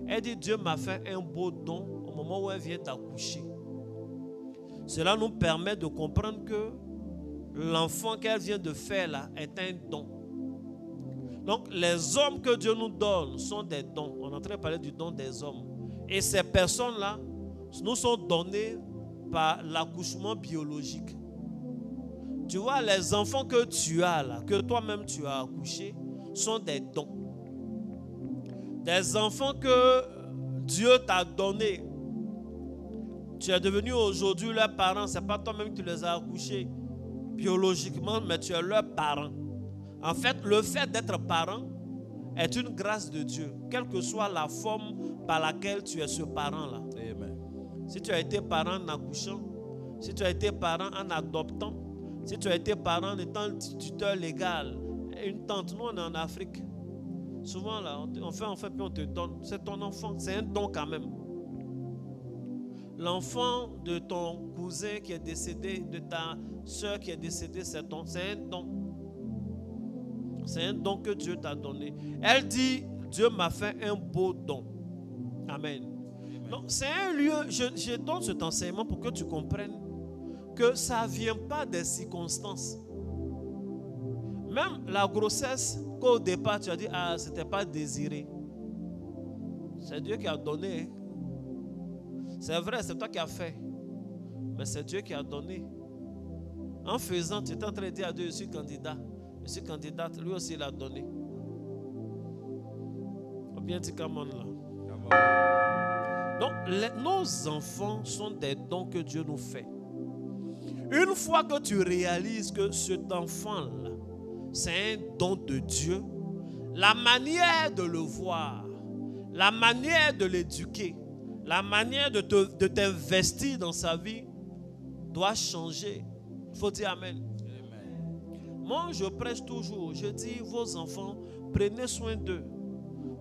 Elle dit, Dieu m'a fait un beau don au moment où elle vient d'accoucher. Cela nous permet de comprendre que l'enfant qu'elle vient de faire là est un don. Donc, les hommes que Dieu nous donne sont des dons. On est en train de parler du don des hommes. Et ces personnes-là nous sont données par l'accouchement biologique. Tu vois, les enfants que tu as là, que toi-même tu as accouché, sont des dons. Des enfants que Dieu t'a donnés. Tu es devenu aujourd'hui leurs parents. Ce n'est pas toi-même qui les as accouchés biologiquement, mais tu es leurs parents. En fait, le fait d'être parent est une grâce de Dieu, quelle que soit la forme par laquelle tu es ce parent-là. Amen. Si tu as été parent en accouchant, si tu as été parent en adoptant, si tu as été parent en étant tuteur légal, une tante, nous on est en Afrique. Souvent là, on fait puis on te donne. C'est ton enfant, c'est un don quand même. L'enfant de ton cousin qui est décédé, de ta soeur qui est décédée, c'est un don. C'est un don que Dieu t'a donné. Elle dit, Dieu m'a fait un beau don. Amen. Donc c'est un lieu, je donne cet enseignement pour que tu comprennes que ça ne vient pas des circonstances. Même la grossesse, qu'au départ tu as dit, ah, ce n'était pas désiré. C'est Dieu qui a donné. C'est vrai, c'est toi qui as fait. Mais c'est Dieu qui a donné. En faisant, tu es en train de dire à Dieu, je suis candidat. Je suis candidate, lui aussi il a donné. Faut bien dire come on là. Donc, nos enfants sont des dons que Dieu nous fait. Une fois que tu réalises que cet enfant-là, c'est un don de Dieu, la manière de le voir, la manière de l'éduquer, la manière de t'investir dans sa vie doit changer. Il faut dire Amen. Moi, je prêche toujours, je dis, vos enfants, prenez soin d'eux.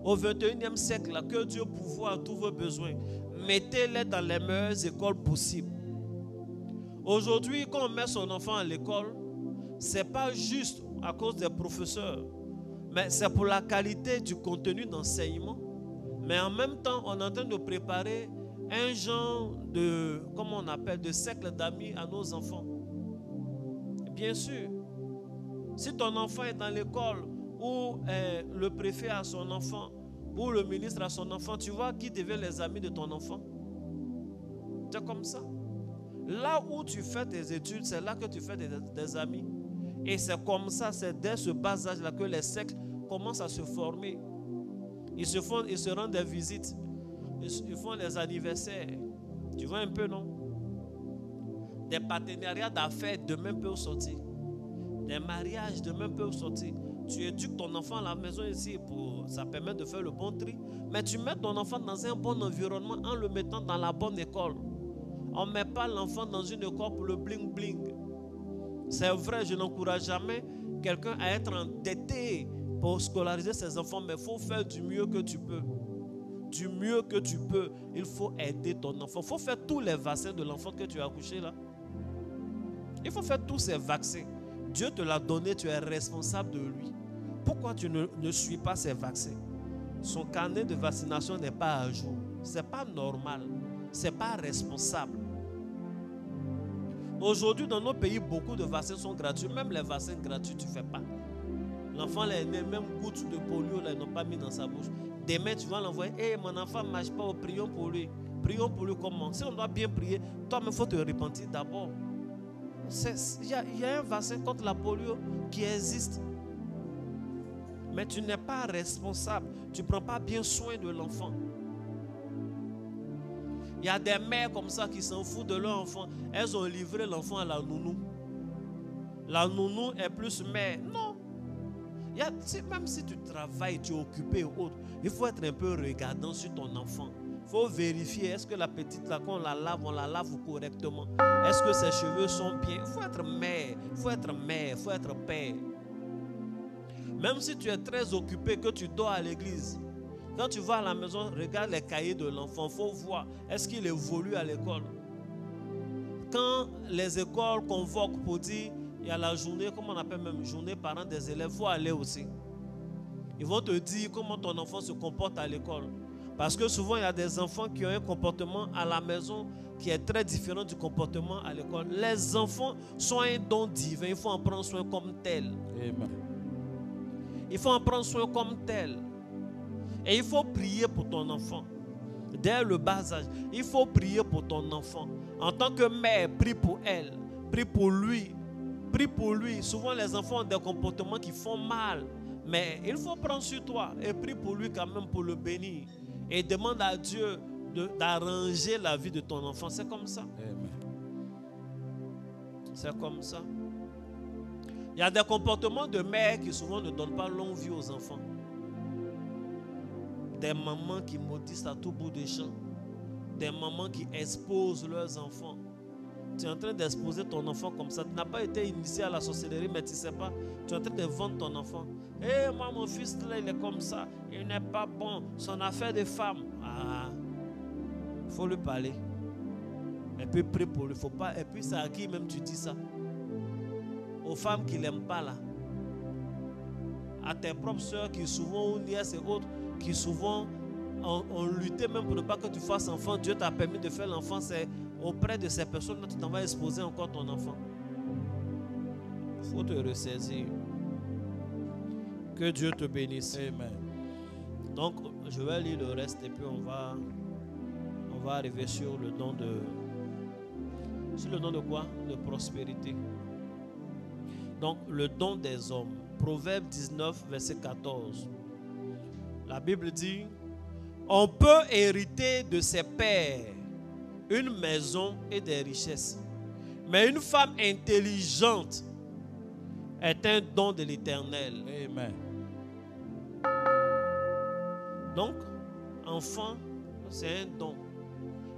Au 21e siècle, là, que Dieu pourvoie à tous vos besoins. Mettez-les dans les meilleures écoles possibles. Aujourd'hui, quand on met son enfant à l'école, ce n'est pas juste à cause des professeurs, mais c'est pour la qualité du contenu d'enseignement. Mais en même temps, on est en train de préparer un genre de, comment on appelle, de cercle d'amis à nos enfants. Bien sûr, si ton enfant est dans l'école où le préfet a son enfant, ou le ministre a son enfant, tu vois qui deviennent les amis de ton enfant. C'est comme ça. Là où tu fais tes études, c'est là que tu fais des amis. Et c'est comme ça, c'est dès ce bas âge-là que les cercles commencent à se former. Ils se rendent des visites. Ils font des anniversaires. Tu vois un peu, non? Des partenariats d'affaires demain peuvent sortir. Des mariages demain peuvent sortir. Tu éduques ton enfant à la maison ici, ça permet de faire le bon tri. Mais tu mets ton enfant dans un bon environnement en le mettant dans la bonne école. On ne met pas l'enfant dans une école pour le bling bling. C'est vrai, je n'encourage jamais quelqu'un à être endetté pour scolariser ses enfants, mais il faut faire du mieux que tu peux. Du mieux que tu peux, il faut aider ton enfant. Il faut faire tous les vaccins de l'enfant que tu as accouché là. Il faut faire tous ces vaccins. Dieu te l'a donné, tu es responsable de lui. Pourquoi tu ne suis pas ces vaccins? Son carnet de vaccination n'est pas à jour. Ce n'est pas normal. Ce n'est pas responsable. Aujourd'hui, dans nos pays, beaucoup de vaccins sont gratuits. Même les vaccins gratuits, tu ne fais pas. L'enfant est né, même goutte de polio, là, ils n'ont pas mis dans sa bouche. Demain, tu vas l'envoyer. Hey, mon enfant ne marche pas, prions pour lui. Prions pour lui comment? Si on doit bien prier, toi-même, il faut te repentir d'abord. Il y a un vaccin contre la polio qui existe. mais tu n'es pas responsable. Tu ne prends pas bien soin de l'enfant. Il y a des mères comme ça qui s'en foutent de leur enfant. Elles ont livré l'enfant à la nounou. La nounou est plus mère. Non. Même si tu travailles, tu es occupé ou autre, il faut être un peu regardant sur ton enfant. Il faut vérifier, est-ce que la petite, là, quand on la lave correctement. Est-ce que ses cheveux sont bien? Il faut être mère, il faut être mère, il faut être père. Même si tu es très occupé, que tu dors à l'église, quand tu vas à la maison, regarde les cahiers de l'enfant. Il faut voir, est-ce qu'il évolue à l'école? Quand les écoles convoquent pour dire, il y a la journée, comme on appelle même journée parents des élèves, il faut aller aussi. Ils vont te dire comment ton enfant se comporte à l'école. Parce que souvent, il y a des enfants qui ont un comportement à la maison qui est très différent du comportement à l'école. Les enfants sont un don divin. Il faut en prendre soin comme tel. Amen. Il faut en prendre soin comme tel. Et il faut prier pour ton enfant. Dès le bas âge, il faut prier pour ton enfant. En tant que mère, prie pour elle. Prie pour lui. Prie pour lui. Souvent, les enfants ont des comportements qui font mal. Mais il faut prendre sur toi et prie pour lui quand même pour le bénir. Et demande à Dieu d'arranger la vie de ton enfant. C'est comme ça. Amen. C'est comme ça. Il y a des comportements de mères qui souvent ne donnent pas longue vie aux enfants. Des mamans qui maudissent à tout bout de champ. Des mamans qui exposent leurs enfants. Tu es en train d'exposer ton enfant comme ça. Tu n'as pas été initié à la sorcellerie, mais tu ne sais pas. Tu es en train de vendre ton enfant. Eh, moi, mon fils, là, il est comme ça. Il n'est pas bon. Son affaire de femme. Ah, il faut lui parler. Et puis, prie pour lui. Faut pas. Et puis, c'est à qui même tu dis ça? Aux femmes qui ne l'aiment pas, là. À tes propres soeurs qui souvent, ou nièces et autres, qui souvent ont lutté même pour ne pas que tu fasses enfant. Dieu t'a permis de faire l'enfant. C'est auprès de ces personnes-là, tu t'en vas exposer encore ton enfant. Il faut te ressaisir. Que Dieu te bénisse. Amen. Donc, je vais lire le reste et puis on va arriver sur le don de... Sur le don de quoi? De prospérité. Donc, le don des hommes. Proverbe 19, verset 14. La Bible dit, on peut hériter de ses pères une maison et des richesses. Mais une femme intelligente est un don de l'Éternel. Amen. Donc, enfant, c'est un don.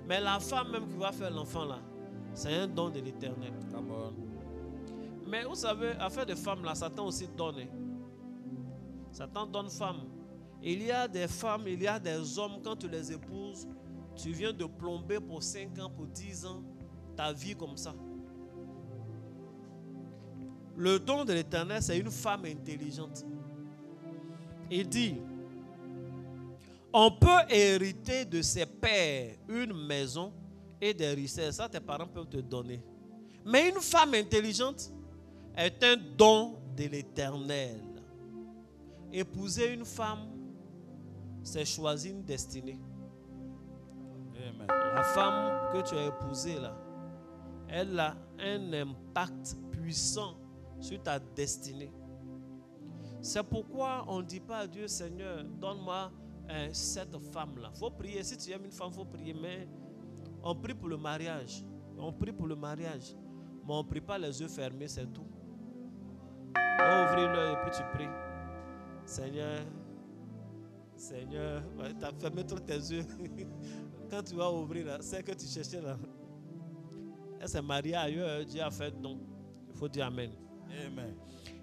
Mais la femme même qui va faire l'enfant là, c'est un don de l'Éternel. Come on. Mais vous savez, affaire de femmes là, Satan aussi donne. Satan donne femme. Il y a des femmes, il y a des hommes, quand tu les épouses, tu viens de plomber pour 5 ans, pour 10 ans, ta vie comme ça. Le don de l'Éternel, c'est une femme intelligente. Il dit, on peut hériter de ses pères une maison et des richesses. Ça, tes parents peuvent te donner. Mais une femme intelligente est un don de l'Éternel. Épouser une femme, c'est choisir une destinée. Amen. La femme que tu as épousée là, elle a un impact puissant sur ta destinée. C'est pourquoi on ne dit pas à Dieu, Seigneur, donne-moi cette femme-là. Il faut prier. Si tu aimes une femme, il faut prier. Mais on prie pour le mariage. On prie pour le mariage. Mais on ne prie pas les yeux fermés, c'est tout. On ouvre l'œil et puis tu pries. Seigneur, tu as fermé trop tes yeux. Quand tu vas ouvrir, là, c'est que tu cherchais là. Elle s'est mariée ailleurs, Dieu a fait non. Il faut dire Amen. Amen.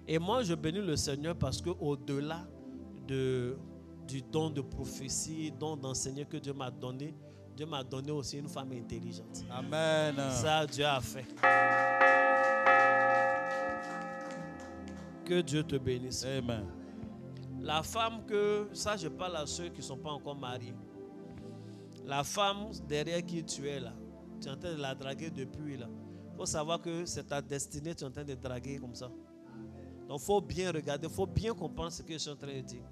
Et moi, je bénis le Seigneur parce qu'au-delà du don de prophétie, don d'enseigner que Dieu m'a donné aussi une femme intelligente. Amen. Ça, Dieu a fait. Que Dieu te bénisse. Amen. La femme que, ça je parle à ceux qui ne sont pas encore mariés. La femme derrière qui tu es là, tu es en train de la draguer depuis là. Il faut savoir que c'est ta destinée, tu es en train de draguer comme ça. Donc il faut bien regarder, il faut bien comprendre ce que je suis en train de dire.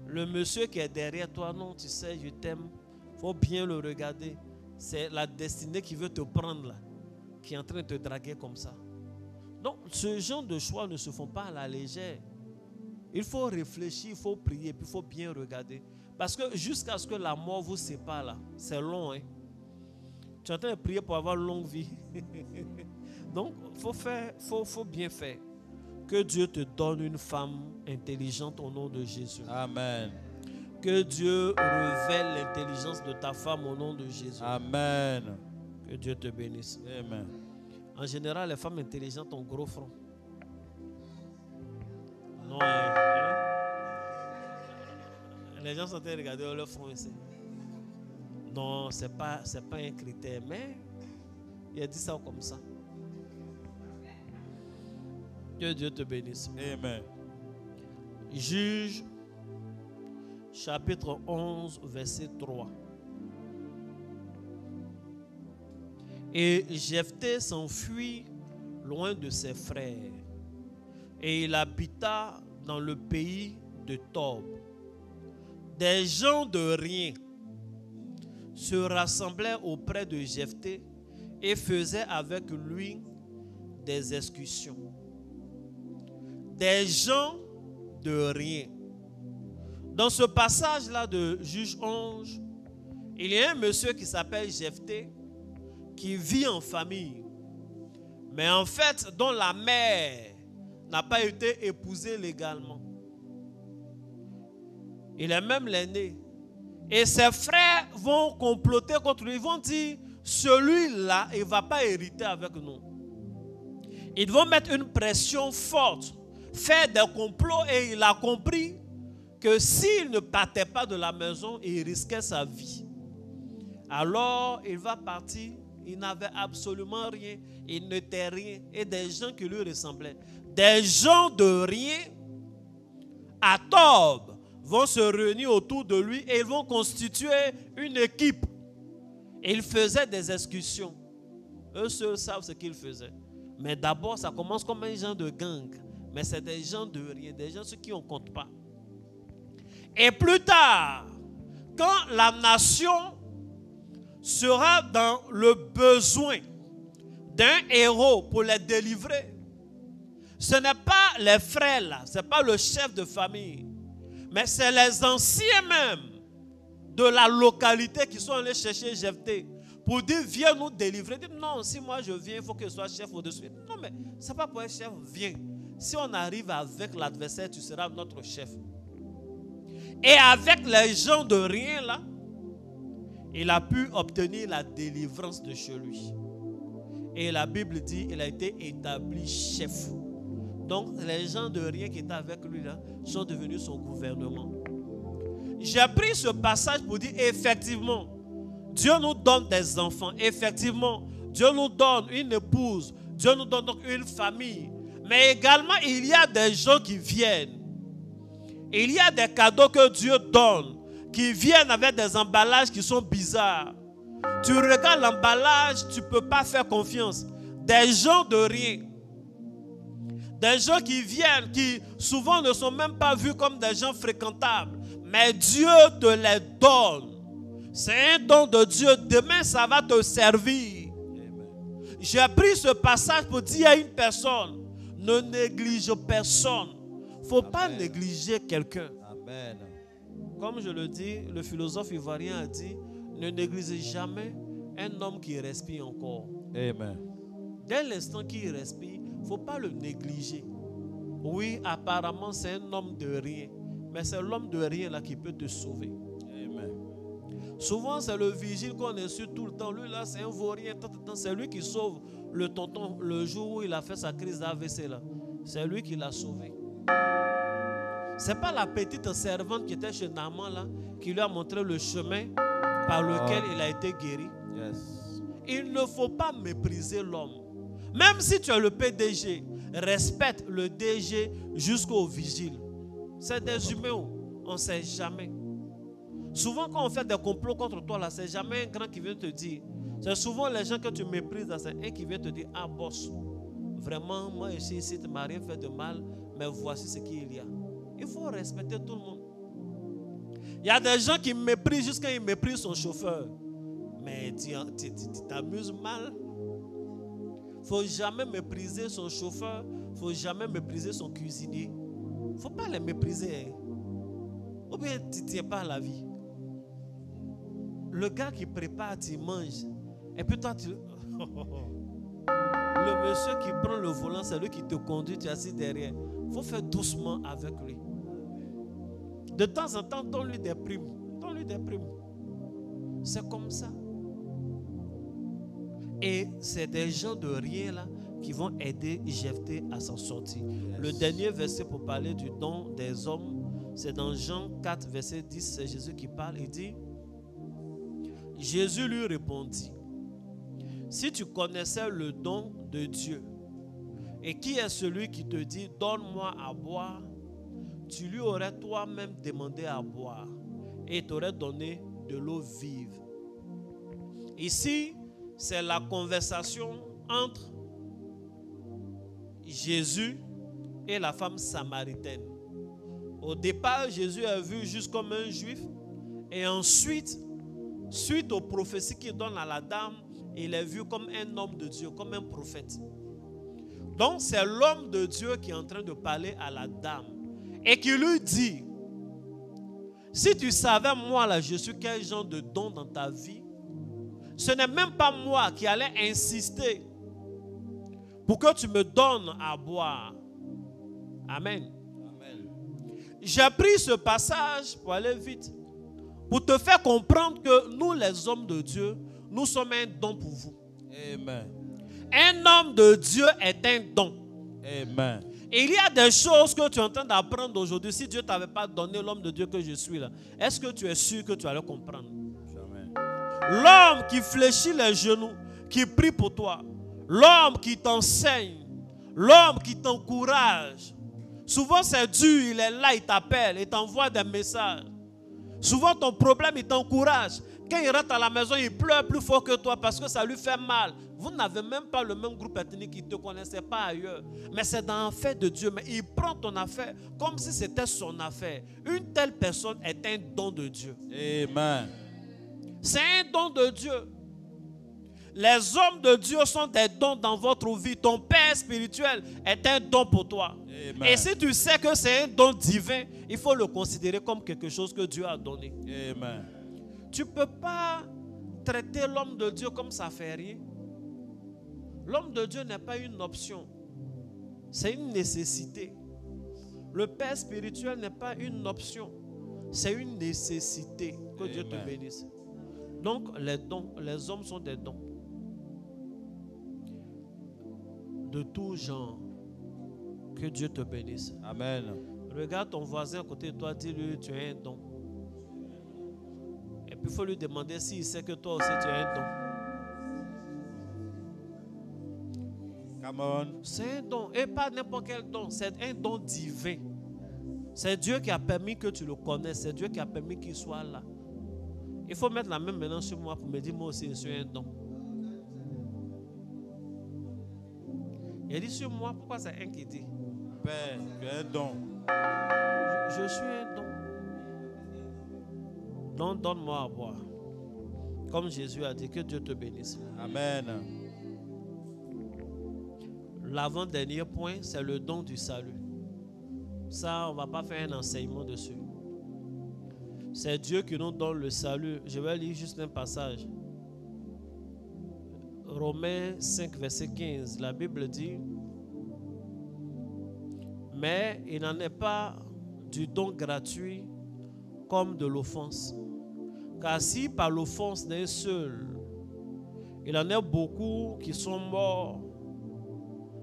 Le monsieur qui est derrière toi, non, tu sais, je t'aime. Il faut bien le regarder. C'est la destinée qui veut te prendre là, qui est en train de te draguer comme ça. Donc ce genre de choix ne se font pas à la légère. Il faut réfléchir, il faut prier, puis il faut bien regarder. Parce que jusqu'à ce que la mort vous sépare là, c'est long. Hein? Tu es en train de prier pour avoir une longue vie. Donc, faut bien faire. Que Dieu te donne une femme intelligente au nom de Jésus. Amen. Que Dieu révèle l'intelligence de ta femme au nom de Jésus. Amen. Que Dieu te bénisse. Amen. En général, les femmes intelligentes ont gros front. Non, les gens sont en train de regarder leur front ici. Non, c'est pas un critère, mais il a dit ça comme ça. Que Dieu te bénisse. Amen. Juge, chapitre 11, verset 3. Et Jephthé s'enfuit loin de ses frères, et il habita dans le pays de Tob. Des gens de rien se rassemblaient auprès de Jephthé et faisaient avec lui des excursions. Des gens de rien. Dans ce passage-là de Juge 11, il y a un monsieur qui s'appelle Jephthé qui vit en famille, mais en fait dont la mère n'a pas été épousée légalement. Il est même l'aîné. Et ses frères vont comploter contre lui. Ils vont dire, celui-là, il ne va pas hériter avec nous. Ils vont mettre une pression forte, faire des complots, et il a compris que s'il ne partait pas de la maison, il risquait sa vie. Alors, il va partir. Il n'avait absolument rien. Il n'était rien. Et des gens qui lui ressemblaient. Des gens de rien à Tob vont se réunir autour de lui et ils vont constituer une équipe. Et ils faisaient des excursions. Eux seuls savent ce qu'ils faisaient. Mais d'abord, ça commence comme un genre de gang. Mais c'est des gens de rien, des gens qui on ne compte pas. Et plus tard, quand la nation sera dans le besoin d'un héros pour les délivrer, ce n'est pas les frères là, ce n'est pas le chef de famille, mais c'est les anciens même de la localité qui sont allés chercher Jephthé pour dire viens nous délivrer. Dit, non, si moi je viens, il faut que je sois chef au-dessus. Non, mais ce n'est pas pour être chef, viens. Si on arrive avec l'adversaire, tu seras notre chef. Et avec les gens de rien là, il a pu obtenir la délivrance de chez lui. Et la Bible dit qu'il a été établi chef. Donc les gens de rien qui étaient avec lui là sont devenus son gouvernement. J'ai pris ce passage pour dire effectivement, Dieu nous donne des enfants. Effectivement, Dieu nous donne une épouse. Dieu nous donne donc une famille. Mais également, il y a des gens qui viennent. Il y a des cadeaux que Dieu donne qui viennent avec des emballages qui sont bizarres. Tu regardes l'emballage, tu ne peux pas faire confiance. Des gens de rien. Des gens qui viennent, qui souvent ne sont même pas vus comme des gens fréquentables. Mais Dieu te les donne. C'est un don de Dieu. Demain, ça va te servir. J'ai pris ce passage pour dire à une personne, ne néglige personne. Il ne faut pas négliger quelqu'un. Amen. Comme je le dis, le philosophe ivoirien a dit, ne négligez jamais un homme qui respire encore. Amen. Dès l'instant qu'il respire, il ne faut pas le négliger. Oui, apparemment, c'est un homme de rien. Mais c'est l'homme de rien là qui peut te sauver. Amen. Souvent, c'est le vigile qu'on insulte tout le temps. Lui, là, c'est un vaurien. C'est lui qui sauve le tonton le jour où il a fait sa crise d'AVC. C'est lui qui l'a sauvé. Ce n'est pas la petite servante qui était chez Naaman là, qui lui a montré le chemin par lequel il a été guéri. Yes. Il ne faut pas mépriser l'homme. Même si tu es le PDG, respecte le DG jusqu'au vigile. C'est des humains, on ne sait jamais. Souvent quand on fait des complots contre toi, là, c'est jamais un grand qui vient te dire. C'est souvent les gens que tu méprises, c'est un qui vient te dire, ah boss, vraiment, moi je suis ici, tu ne m'as rien fait de mal, mais voici ce qu'il y a. Il faut respecter tout le monde. Il y a des gens qui méprisent jusqu'à ils méprisent son chauffeur. Mais tu t'amuses mal. Il ne faut jamais mépriser son chauffeur. Il ne faut jamais mépriser son cuisinier. Il ne faut pas les mépriser. Hein. Ou bien tu ne tiens pas à la vie. Le gars qui prépare, tu manges. Et puis toi, tu... Le monsieur qui prend le volant, c'est lui qui te conduit, tu es assis derrière. Il faut faire doucement avec lui. De temps en temps, donne-lui des primes. Donne-lui des primes. C'est comme ça. Et c'est des gens de rien là qui vont aider Jephthé à s'en sortir. Yes. Le dernier verset pour parler du don des hommes, c'est dans Jean 4, verset 10. C'est Jésus qui parle. Il dit, Jésus lui répondit, si tu connaissais le don de Dieu, et qui est celui qui te dit, donne-moi à boire, tu lui aurais toi-même demandé à boire, et il t'aurait donné de l'eau vive. Ici, c'est la conversation entre Jésus et la femme samaritaine. Au départ, Jésus est vu juste comme un juif, et ensuite, suite aux prophéties qu'il donne à la dame, il est vu comme un homme de Dieu, comme un prophète. Donc, c'est l'homme de Dieu qui est en train de parler à la dame et qui lui dit, si tu savais, moi, là, je suis quel genre de don dans ta vie, ce n'est même pas moi qui allais insister pour que tu me donnes à boire. Amen. Amen. J'ai pris ce passage pour aller vite, pour te faire comprendre que nous, les hommes de Dieu, nous sommes un don pour vous. Amen. Un homme de Dieu est un don. Amen. Et il y a des choses que tu es en train d'apprendre aujourd'hui. Si Dieu ne t'avait pas donné l'homme de Dieu que je suis là, est-ce que tu es sûr que tu allais comprendre? Jamais. L'homme qui fléchit les genoux, qui prie pour toi, l'homme qui t'enseigne, l'homme qui t'encourage. Souvent c'est dur, il est là, il t'appelle, il t'envoie des messages. Souvent ton problème, il t'encourage. Quand il rentre à la maison, il pleure plus fort que toi parce que ça lui fait mal. Vous n'avez même pas le même groupe ethnique, il ne te connaissait pas ailleurs. Mais c'est dans l'affaire de Dieu. Mais il prend ton affaire comme si c'était son affaire. Une telle personne est un don de Dieu. Amen. C'est un don de Dieu. Les hommes de Dieu sont des dons dans votre vie. Ton père spirituel est un don pour toi. Amen. Et si tu sais que c'est un don divin, il faut le considérer comme quelque chose que Dieu a donné. Amen. Tu ne peux pas traiter l'homme de Dieu comme ça fait rien. L'homme de Dieu n'est pas une option. C'est une nécessité. Le père spirituel n'est pas une option. C'est une nécessité. Que Dieu te bénisse. Donc les dons, les hommes sont des dons. De tout genre. Que Dieu te bénisse. Amen. Regarde ton voisin à côté de toi, dis-lui, tu as un don. Et puis il faut lui demander s'il sait que toi aussi tu as un don. Come on. C'est un don. Et pas n'importe quel don. C'est un don divin. C'est Dieu qui a permis que tu le connaisses. C'est Dieu qui a permis qu'il soit là. Il faut mettre la main maintenant sur moi pour me dire, moi aussi je suis un don. Il dit sur moi, pourquoi c'est un qui dit? Père, tu es un don. Je suis un don. Donc donne-moi à boire. Comme Jésus a dit, que Dieu te bénisse. Amen. L'avant-dernier point, c'est le don du salut. Ça, on ne va pas faire un enseignement dessus. C'est Dieu qui nous donne le salut. Je vais lire juste un passage. Romains 5, verset 15. La Bible dit, mais il n'en est pas du don gratuit comme de l'offense. Car si par l'offense d'un seul, il en a beaucoup qui sont morts,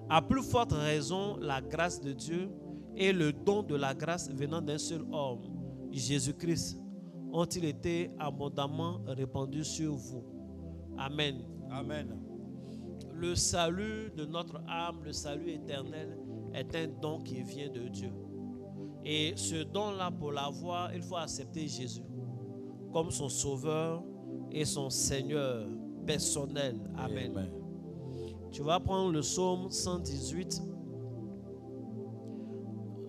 à plus forte raison, la grâce de Dieu et le don de la grâce venant d'un seul homme, Jésus-Christ, ont-ils été abondamment répandus sur vous. Amen. Amen. Le salut de notre âme, le salut éternel, est un don qui vient de Dieu. Et ce don-là, pour l'avoir, il faut accepter Jésus comme son sauveur et son Seigneur personnel. Amen. Amen. Tu vas prendre le psaume 118.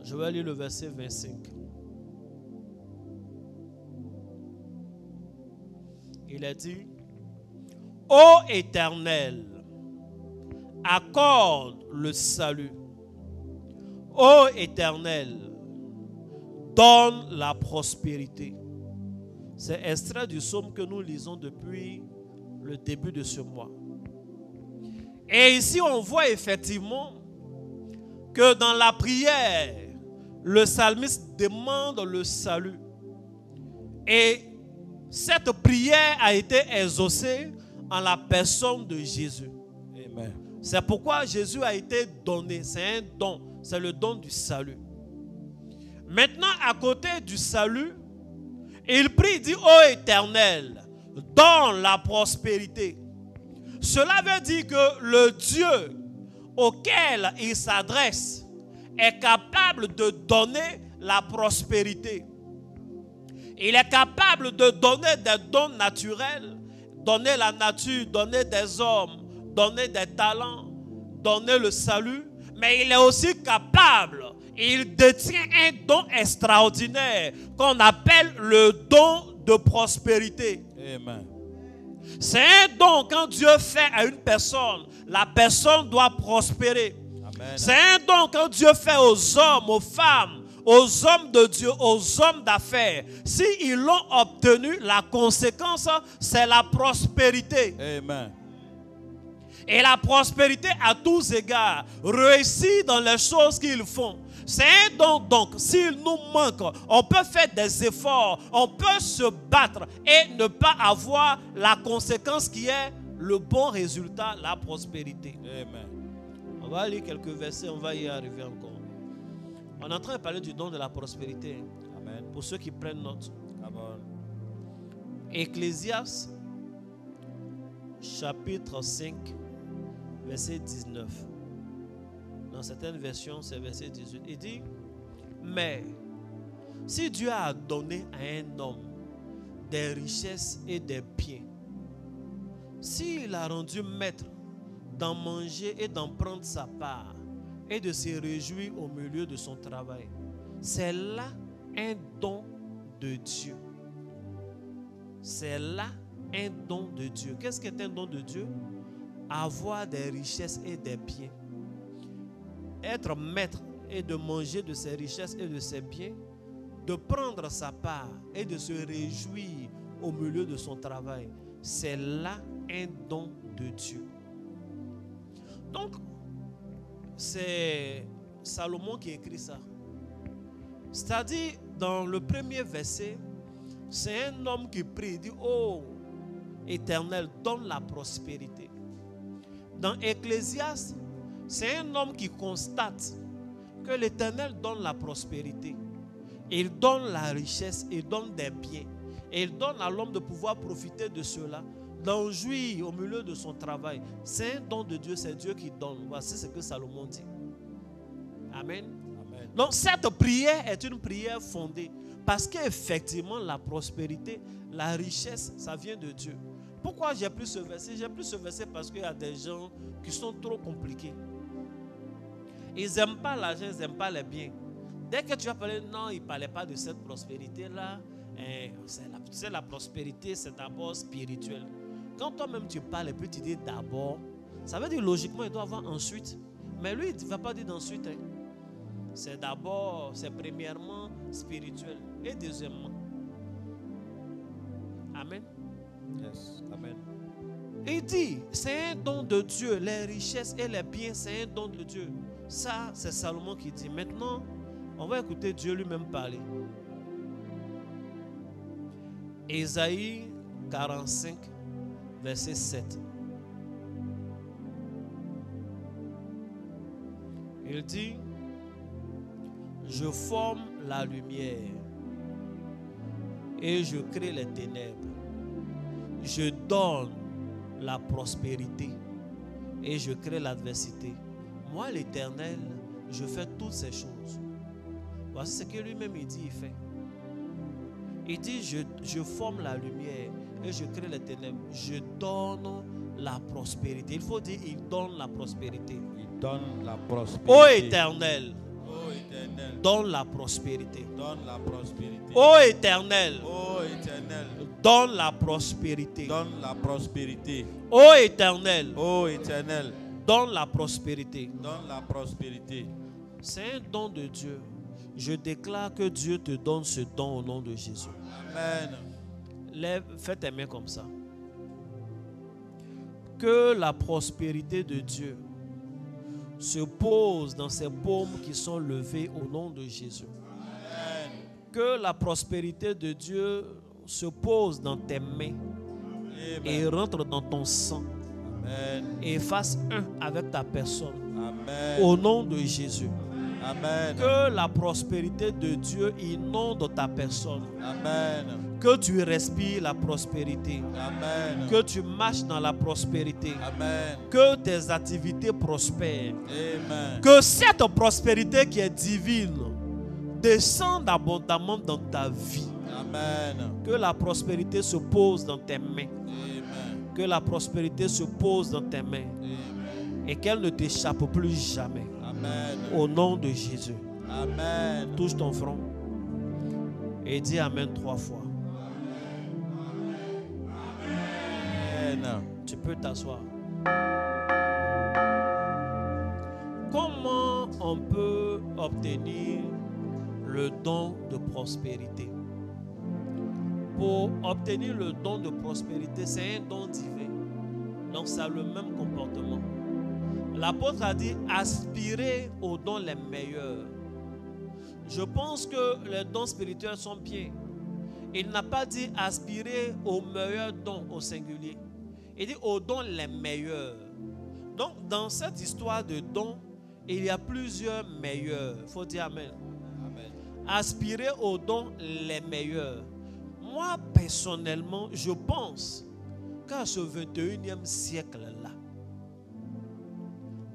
Je vais lire le verset 25. Il a dit, ô Éternel, accorde le salut. Ô Éternel, donne la prospérité. C'est extrait du psaume que nous lisons depuis le début de ce mois. Et ici, on voit effectivement que dans la prière, le psalmiste demande le salut. Et cette prière a été exaucée en la personne de Jésus. Amen. C'est pourquoi Jésus a été donné. C'est un don. C'est le don du salut. Maintenant, à côté du salut, il prie, il dit, ô Éternel, donne la prospérité. Cela veut dire que le Dieu auquel il s'adresse est capable de donner la prospérité. Il est capable de donner des dons naturels, donner la nature, donner des hommes, donner des talents, donner le salut, mais il est aussi capable, il détient un don extraordinaire qu'on appelle le don de prospérité. Amen. C'est un don quand Dieu fait à une personne, la personne doit prospérer. Amen. C'est un don quand Dieu fait aux hommes, aux femmes, aux hommes de Dieu, aux hommes d'affaires. S'ils l'ont obtenu, la conséquence, c'est la prospérité. Amen. Et la prospérité à tous égards, réussit dans les choses qu'ils font. C'est un don, donc, s'il nous manque, on peut faire des efforts, on peut se battre et ne pas avoir la conséquence qui est le bon résultat, la prospérité. Amen. On va lire quelques versets, on va y arriver encore. On est en train de parler du don de la prospérité. Amen. Pour ceux qui prennent note. Amen. Ecclésiaste, chapitre 5, verset 19. Dans certaines versions, c'est verset 18. Il dit, mais si Dieu a donné à un homme des richesses et des biens, s'il a rendu maître d'en manger et d'en prendre sa part et de se réjouir au milieu de son travail, c'est là un don de Dieu. C'est là un don de Dieu. Qu'est-ce qu'est un don de Dieu? Avoir des richesses et des biens. Être maître et de manger de ses richesses et de ses biens, de prendre sa part et de se réjouir au milieu de son travail, c'est là un don de Dieu. Donc, c'est Salomon qui écrit ça. C'est-à-dire, dans le premier verset, c'est un homme qui prie, il dit, oh, Éternel, donne la prospérité. Dans Ecclésiaste, c'est un homme qui constate que l'Éternel donne la prospérité. Il donne la richesse, il donne des biens. Et il donne à l'homme de pouvoir profiter de cela, d'en jouir au milieu de son travail. C'est un don de Dieu, c'est Dieu qui donne. Voici ce que Salomon dit. Amen. Amen. Donc cette prière est une prière fondée. Parce qu'effectivement, la prospérité, la richesse, ça vient de Dieu. Pourquoi j'ai pris ce verset? J'ai pris ce verset parce qu'il y a des gens qui sont trop compliqués. Ils n'aiment pas l'argent, ils n'aiment pas les biens. Dès que tu as parlé, non, il ne parlait pas de cette prospérité-là. La prospérité, c'est d'abord spirituel. Quand toi-même tu parles et puis tu dis d'abord, ça veut dire logiquement, il doit avoir ensuite. Mais lui, il ne va pas dire d'ensuite. Hein. C'est d'abord, c'est premièrement spirituel. Et deuxièmement. Amen. Yes. Amen. Il dit, c'est un don de Dieu. Les richesses et les biens, c'est un don de Dieu. Ça, c'est Salomon qui dit. Maintenant, on va écouter Dieu lui-même parler. Ésaïe 45, verset 7. Il dit, je forme la lumière et je crée les ténèbres. Je donne la prospérité et je crée l'adversité. Moi, l'Éternel, je fais toutes ces choses. Voici ce que lui-même il dit, il fait. Il dit, je forme la lumière et je crée les ténèbres. Je donne la prospérité. Il faut dire, il donne la prospérité. Il donne la prospérité. Ô Éternel, Ô Éternel, donne la prospérité. donne la prospérité. Ô Éternel, Ô Éternel, donne la prospérité. donne la prospérité. Ô Éternel, Ô Éternel, donne la prospérité. donne la prospérité. C'est un don de Dieu. Je déclare que Dieu te donne ce don au nom de Jésus. Amen. Lève, fais tes mains comme ça. Que la prospérité de Dieu se pose dans ces paumes qui sont levées au nom de Jésus. Amen. Que la prospérité de Dieu se pose dans tes mains et Amen. rentre dans ton sang Amen. et fasse un avec ta personne Amen. au nom de Jésus. Amen. Que la prospérité de Dieu inonde ta personne. Amen. Que tu respires la prospérité. Amen. Que tu marches dans la prospérité. Amen. Que tes activités prospèrent. Amen. Que cette prospérité qui est divine descende abondamment dans ta vie. Amen. Que la prospérité se pose dans tes mains. Amen. Que la prospérité se pose dans tes mains. Amen. Et qu'elle ne t'échappe plus jamais. Amen. Au nom de Jésus. Amen. Touche ton front. Et dis Amen 3 fois. Amen. Tu peux t'asseoir. Comment on peut obtenir le don de prospérité? Pour obtenir le don de prospérité, c'est un don divin. Donc ça a le même comportement. L'apôtre a dit aspirer aux dons les meilleurs. Je pense que les dons spirituels sont bien. Il n'a pas dit aspirer aux meilleurs dons au singulier. Il dit aux dons les meilleurs. Donc dans cette histoire de dons, il y a plusieurs meilleurs. Il faut dire Amen. Amen. Aspirer aux dons les meilleurs. Moi personnellement, je pense qu'à ce 21e siècle-là,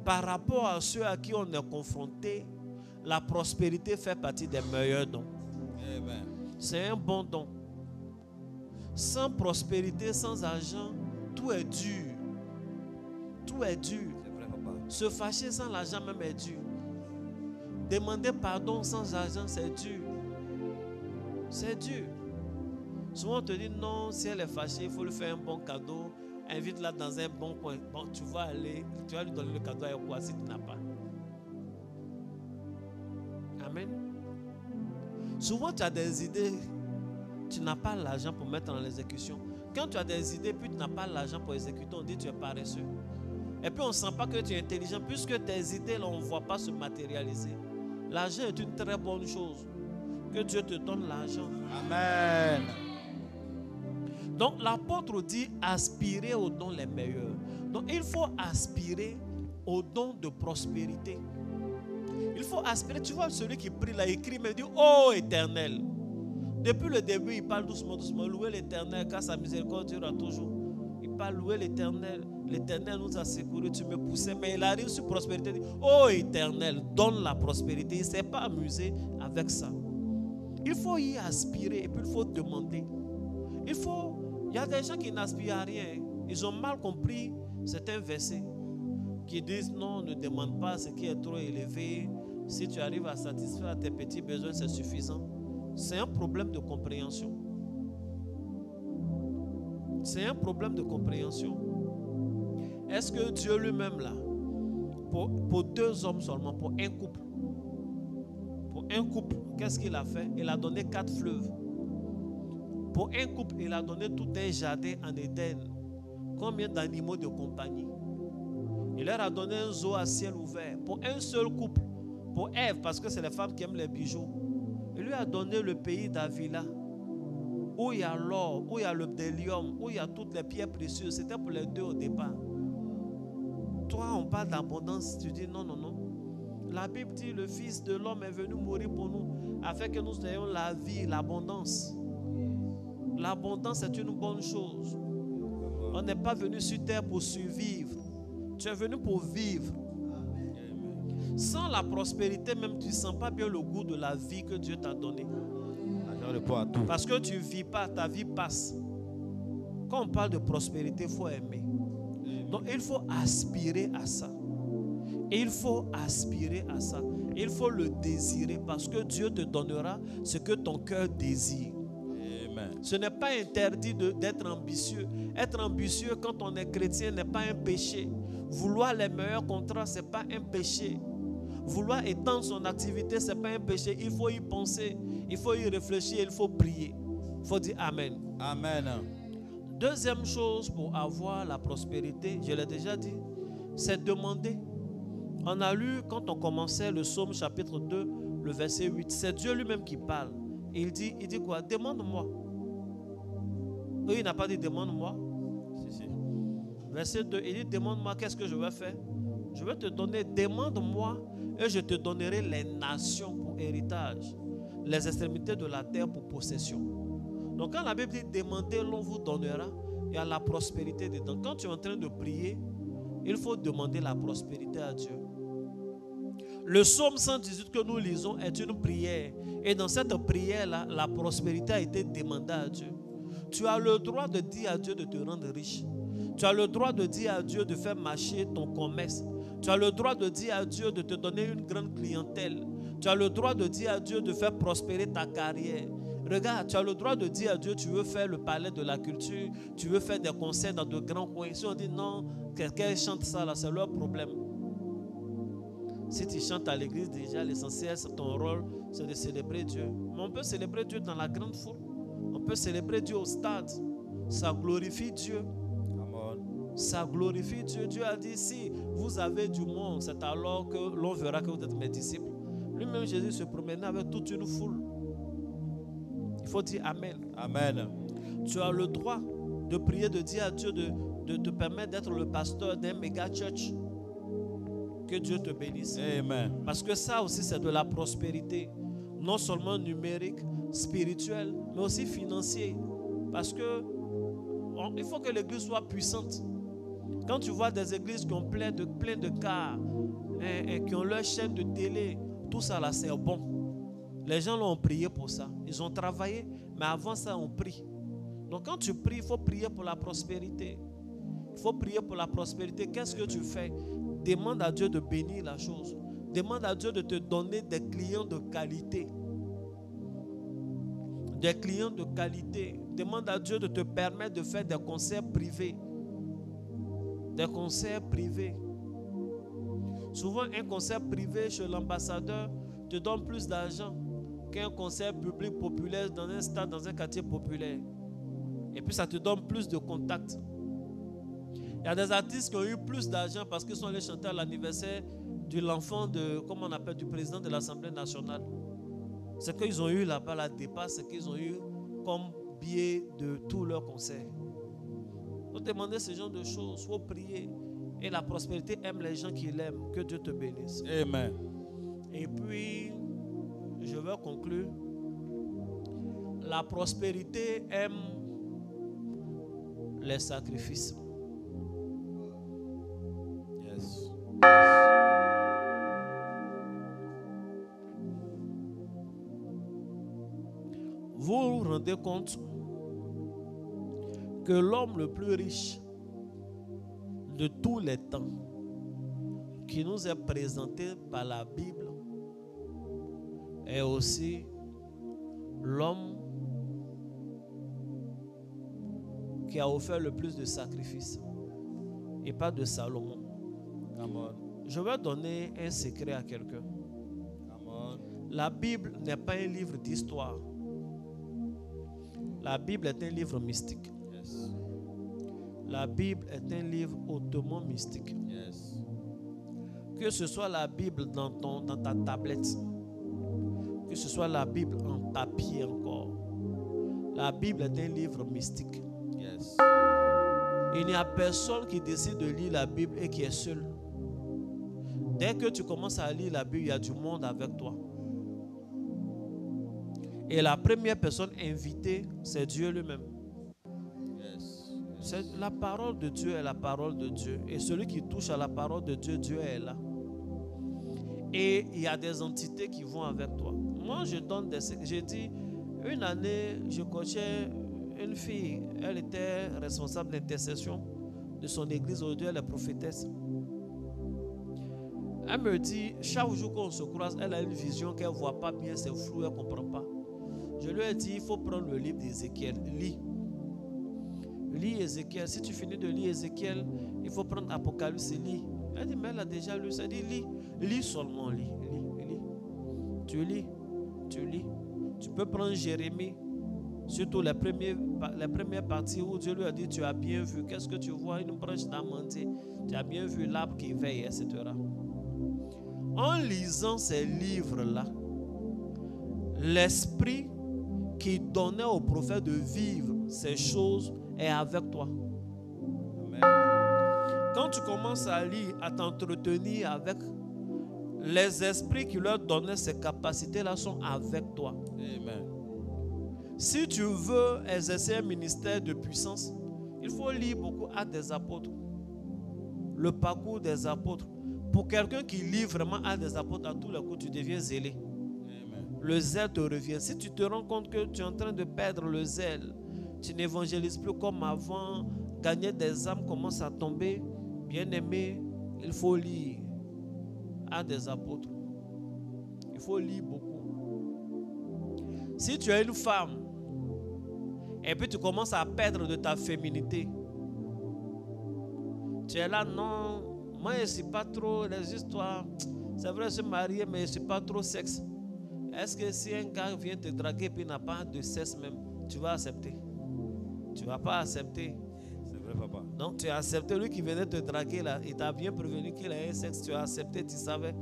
par rapport à ceux à qui on est confronté, la prospérité fait partie des meilleurs dons. Amen. C'est un bon don. Sans prospérité, sans argent, tout est dur. Tout est dur. C'est vrai, papa. Se fâcher sans l'argent même est dur. Demander pardon sans argent, c'est dur. C'est dur. Souvent on te dit non, si elle est fâchée, il faut lui faire un bon cadeau. Invite-la dans un bon coin. Bon, tu vas aller, tu vas lui donner le cadeau avec quoi si tu n'as pas. Amen. Souvent tu as des idées, tu n'as pas l'argent pour mettre en exécution. Quand tu as des idées, puis tu n'as pas l'argent pour exécuter, on dit que tu es paresseux. Et puis on ne sent pas que tu es intelligent, puisque tes idées, là, on ne voit pas se matérialiser. L'argent est une très bonne chose. Que Dieu te donne l'argent. Amen. Donc l'apôtre dit aspirer aux dons les meilleurs. Donc il faut aspirer aux dons de prospérité. Il faut aspirer. Tu vois celui qui prie là, il crie mais il dit oh Éternel. Depuis le début il parle doucement, doucement. Louer l'Éternel car sa miséricorde durera toujours. Il parle louer l'Éternel. L'Éternel nous a secourus, tu me poussais. Mais il arrive sur prospérité. Il dit oh Éternel, donne la prospérité. Il ne s'est pas amusé avec ça. Il faut y aspirer et puis il faut demander. Il y a des gens qui n'aspirent à rien. Ils ont mal compris certains versets qui disent non, ne demande pas ce qui est trop élevé. Si tu arrives à satisfaire tes petits besoins, c'est suffisant. C'est un problème de compréhension. C'est un problème de compréhension. Est-ce que Dieu lui-même là, pour 2 hommes seulement, pour un couple, qu'est-ce qu'il a fait? Il a donné 4 fleuves. Pour un couple, il a donné tout un jardin en Éden. Combien d'animaux de compagnie? Il leur a donné un zoo à ciel ouvert. Pour un seul couple, pour Ève, parce que c'est les femmes qui aiment les bijoux, il lui a donné le pays d'Avila, où il y a l'or, où il y a le bdellium, où il y a toutes les pierres précieuses. C'était pour les 2 au départ. Toi, on parle d'abondance, tu dis non, non, non. La Bible dit le Fils de l'homme est venu mourir pour nous, afin que nous ayons la vie, l'abondance. L'abondance est une bonne chose. On n'est pas venu sur terre pour survivre. Tu es venu pour vivre. Sans la prospérité, même tu ne sens pas bien le goût de la vie que Dieu t'a donnée. Parce que tu ne vis pas, ta vie passe. Quand on parle de prospérité, il faut aimer. Donc il faut aspirer à ça. Il faut aspirer à ça. Il faut le désirer parce que Dieu te donnera ce que ton cœur désire. Ce n'est pas interdit d'être ambitieux. Être ambitieux quand on est chrétien n'est pas un péché. Vouloir les meilleurs contrats, ce n'est pas un péché. Vouloir étendre son activité, ce n'est pas un péché. Il faut y penser, il faut y réfléchir, il faut prier. Il faut dire Amen. Amen. Deuxième chose pour avoir la prospérité, je l'ai déjà dit, c'est demander. On a lu quand on commençait le psaume chapitre 2, le verset 8. C'est Dieu lui-même qui parle. Et il dit quoi? Demande-moi. Il n'a pas dit demande-moi. Si. Verset 2, il dit demande-moi qu'est-ce que je vais faire. Je vais te donner, demande-moi et je te donnerai les nations pour héritage, les extrémités de la terre pour possession. Donc quand la Bible dit demandez, l'on vous donnera, il y a la prospérité dedans. Quand tu es en train de prier, il faut demander la prospérité à Dieu. Le psaume 118 que nous lisons est une prière. Et dans cette prière-là, la prospérité a été demandée à Dieu. Tu as le droit de dire à Dieu de te rendre riche. Tu as le droit de dire à Dieu de faire marcher ton commerce. Tu as le droit de dire à Dieu de te donner une grande clientèle. Tu as le droit de dire à Dieu de faire prospérer ta carrière. Regarde, tu as le droit de dire à Dieu, tu veux faire le palais de la culture, tu veux faire des concerts dans de grands coins. Si on dit non, quelqu'un chante ça là, c'est leur problème. Si tu chantes à l'église, déjà l'essentiel, c'est ton rôle, c'est de célébrer Dieu. Mais on peut célébrer Dieu dans la grande foule. On peut célébrer Dieu au stade. Ça glorifie Dieu. Ça glorifie Dieu. Dieu a dit, si vous avez du monde, c'est alors que l'on verra que vous êtes mes disciples. Lui-même, Jésus se promenait avec toute une foule. Il faut dire Amen. Amen. Tu as le droit de prier, de dire à Dieu de te permettre d'être le pasteur d'un méga church. Que Dieu te bénisse. Amen. Parce que ça aussi, c'est de la prospérité. Non seulement numérique, spirituelle, mais aussi financière. Parce que il faut que l'église soit puissante. Quand tu vois des églises qui ont plein de cars et qui ont leur chaîne de télé, tout ça là, c'est bon. Les gens l'ont prié pour ça. Ils ont travaillé, mais avant ça, on prie. Donc quand tu pries, il faut prier pour la prospérité. Il faut prier pour la prospérité. Qu'est-ce que tu fais? Demande à Dieu de bénir la chose. Demande à Dieu de te donner des clients de qualité. Des clients de qualité. Demande à Dieu de te permettre de faire des concerts privés. Des concerts privés. Souvent, un concert privé chez l'ambassadeur te donne plus d'argent qu'un concert public populaire dans un stade, dans un quartier populaire. Et puis, ça te donne plus de contacts. Il y a des artistes qui ont eu plus d'argent parce qu'ils sont allés chanter à l'anniversaire de l'enfant comment on appelle, du président de l'Assemblée nationale. Ce qu'ils ont eu là-bas, la dépasse, ce qu'ils ont eu comme billet de tous leurs concerts. Il faut demander ce genre de choses, il faut prier. Et la prospérité aime les gens qui l'aiment. Que Dieu te bénisse. Amen. Et puis, je vais conclure. La prospérité aime les sacrifices. Yes. Vous vous rendez compte que l'homme le plus riche de tous les temps, qui nous est présenté par la Bible, est aussi l'homme qui a offert le plus de sacrifices, et pas de Salomon. Amen. Je vais donner un secret à quelqu'un. Amen. La Bible n'est pas un livre d'histoire. La Bible est un livre mystique. Yes. La Bible est un livre hautement mystique. Yes. Que ce soit la Bible dans ta tablette, que ce soit la Bible en papier encore, la Bible est un livre mystique. Yes. Il n'y a personne qui décide de lire la Bible et qui est seul. Dès que tu commences à lire la Bible, il y a du monde avec toi. Et la première personne invitée, c'est Dieu lui-même. Yes. La parole de Dieu est la parole de Dieu. Et celui qui touche à la parole de Dieu, Dieu est là. Et il y a des entités qui vont avec toi. Moi, j'ai dit, une année, je coachais une fille. Elle était responsable d'intercession de son église. Aujourd'hui, elle est prophétesse. Elle me dit, chaque jour qu'on se croise, elle a une vision qu'elle ne voit pas bien, c'est flou, elle ne comprend pas. Je lui ai dit, il faut prendre le livre d'Ézéchiel. Lis Ézéchiel. Si tu finis de lire Ézéchiel, il faut prendre Apocalypse et lis. Elle dit, mais elle a déjà lu ça. Elle dit, lis, lis seulement, lis. Tu lis. Tu peux prendre Jérémie, surtout les premières parties où Dieu lui a dit, tu as bien vu. Qu'est-ce que tu vois? Une branche d'amandier. Tu as bien vu l'arbre qui veille, etc. En lisant ces livres-là, l'esprit qui donnait au prophète de vivre ces choses est avec toi. Amen. Quand tu commences à lire, à t'entretenir avec, les esprits qui leur donnaient ces capacités-là sont avec toi. Amen. Si tu veux exercer un ministère de puissance, il faut lire beaucoup Actes des apôtres, le parcours des apôtres. Pour quelqu'un qui lit vraiment Actes des apôtres, à tous les coups, tu deviens zélé. Amen. Le zèle te revient. Si tu te rends compte que tu es en train de perdre le zèle, tu n'évangélises plus comme avant, gagner des âmes commence à tomber, bien aimé, il faut lire Actes des apôtres. Il faut lire beaucoup. Si tu es une femme et puis tu commences à perdre de ta féminité, tu es là, non, moi je ne suis pas trop les histoires. C'est vrai, je suis marié, mais je ne suis pas trop sexe. Est-ce que si un gars vient te draguer et n'a pas de sexe même, tu vas accepter? Tu ne vas pas accepter. C'est vrai, papa. Donc tu as accepté, lui qui venait te draguer là, il t'a bien prévenu qu'il a un sexe, tu as accepté, tu savais.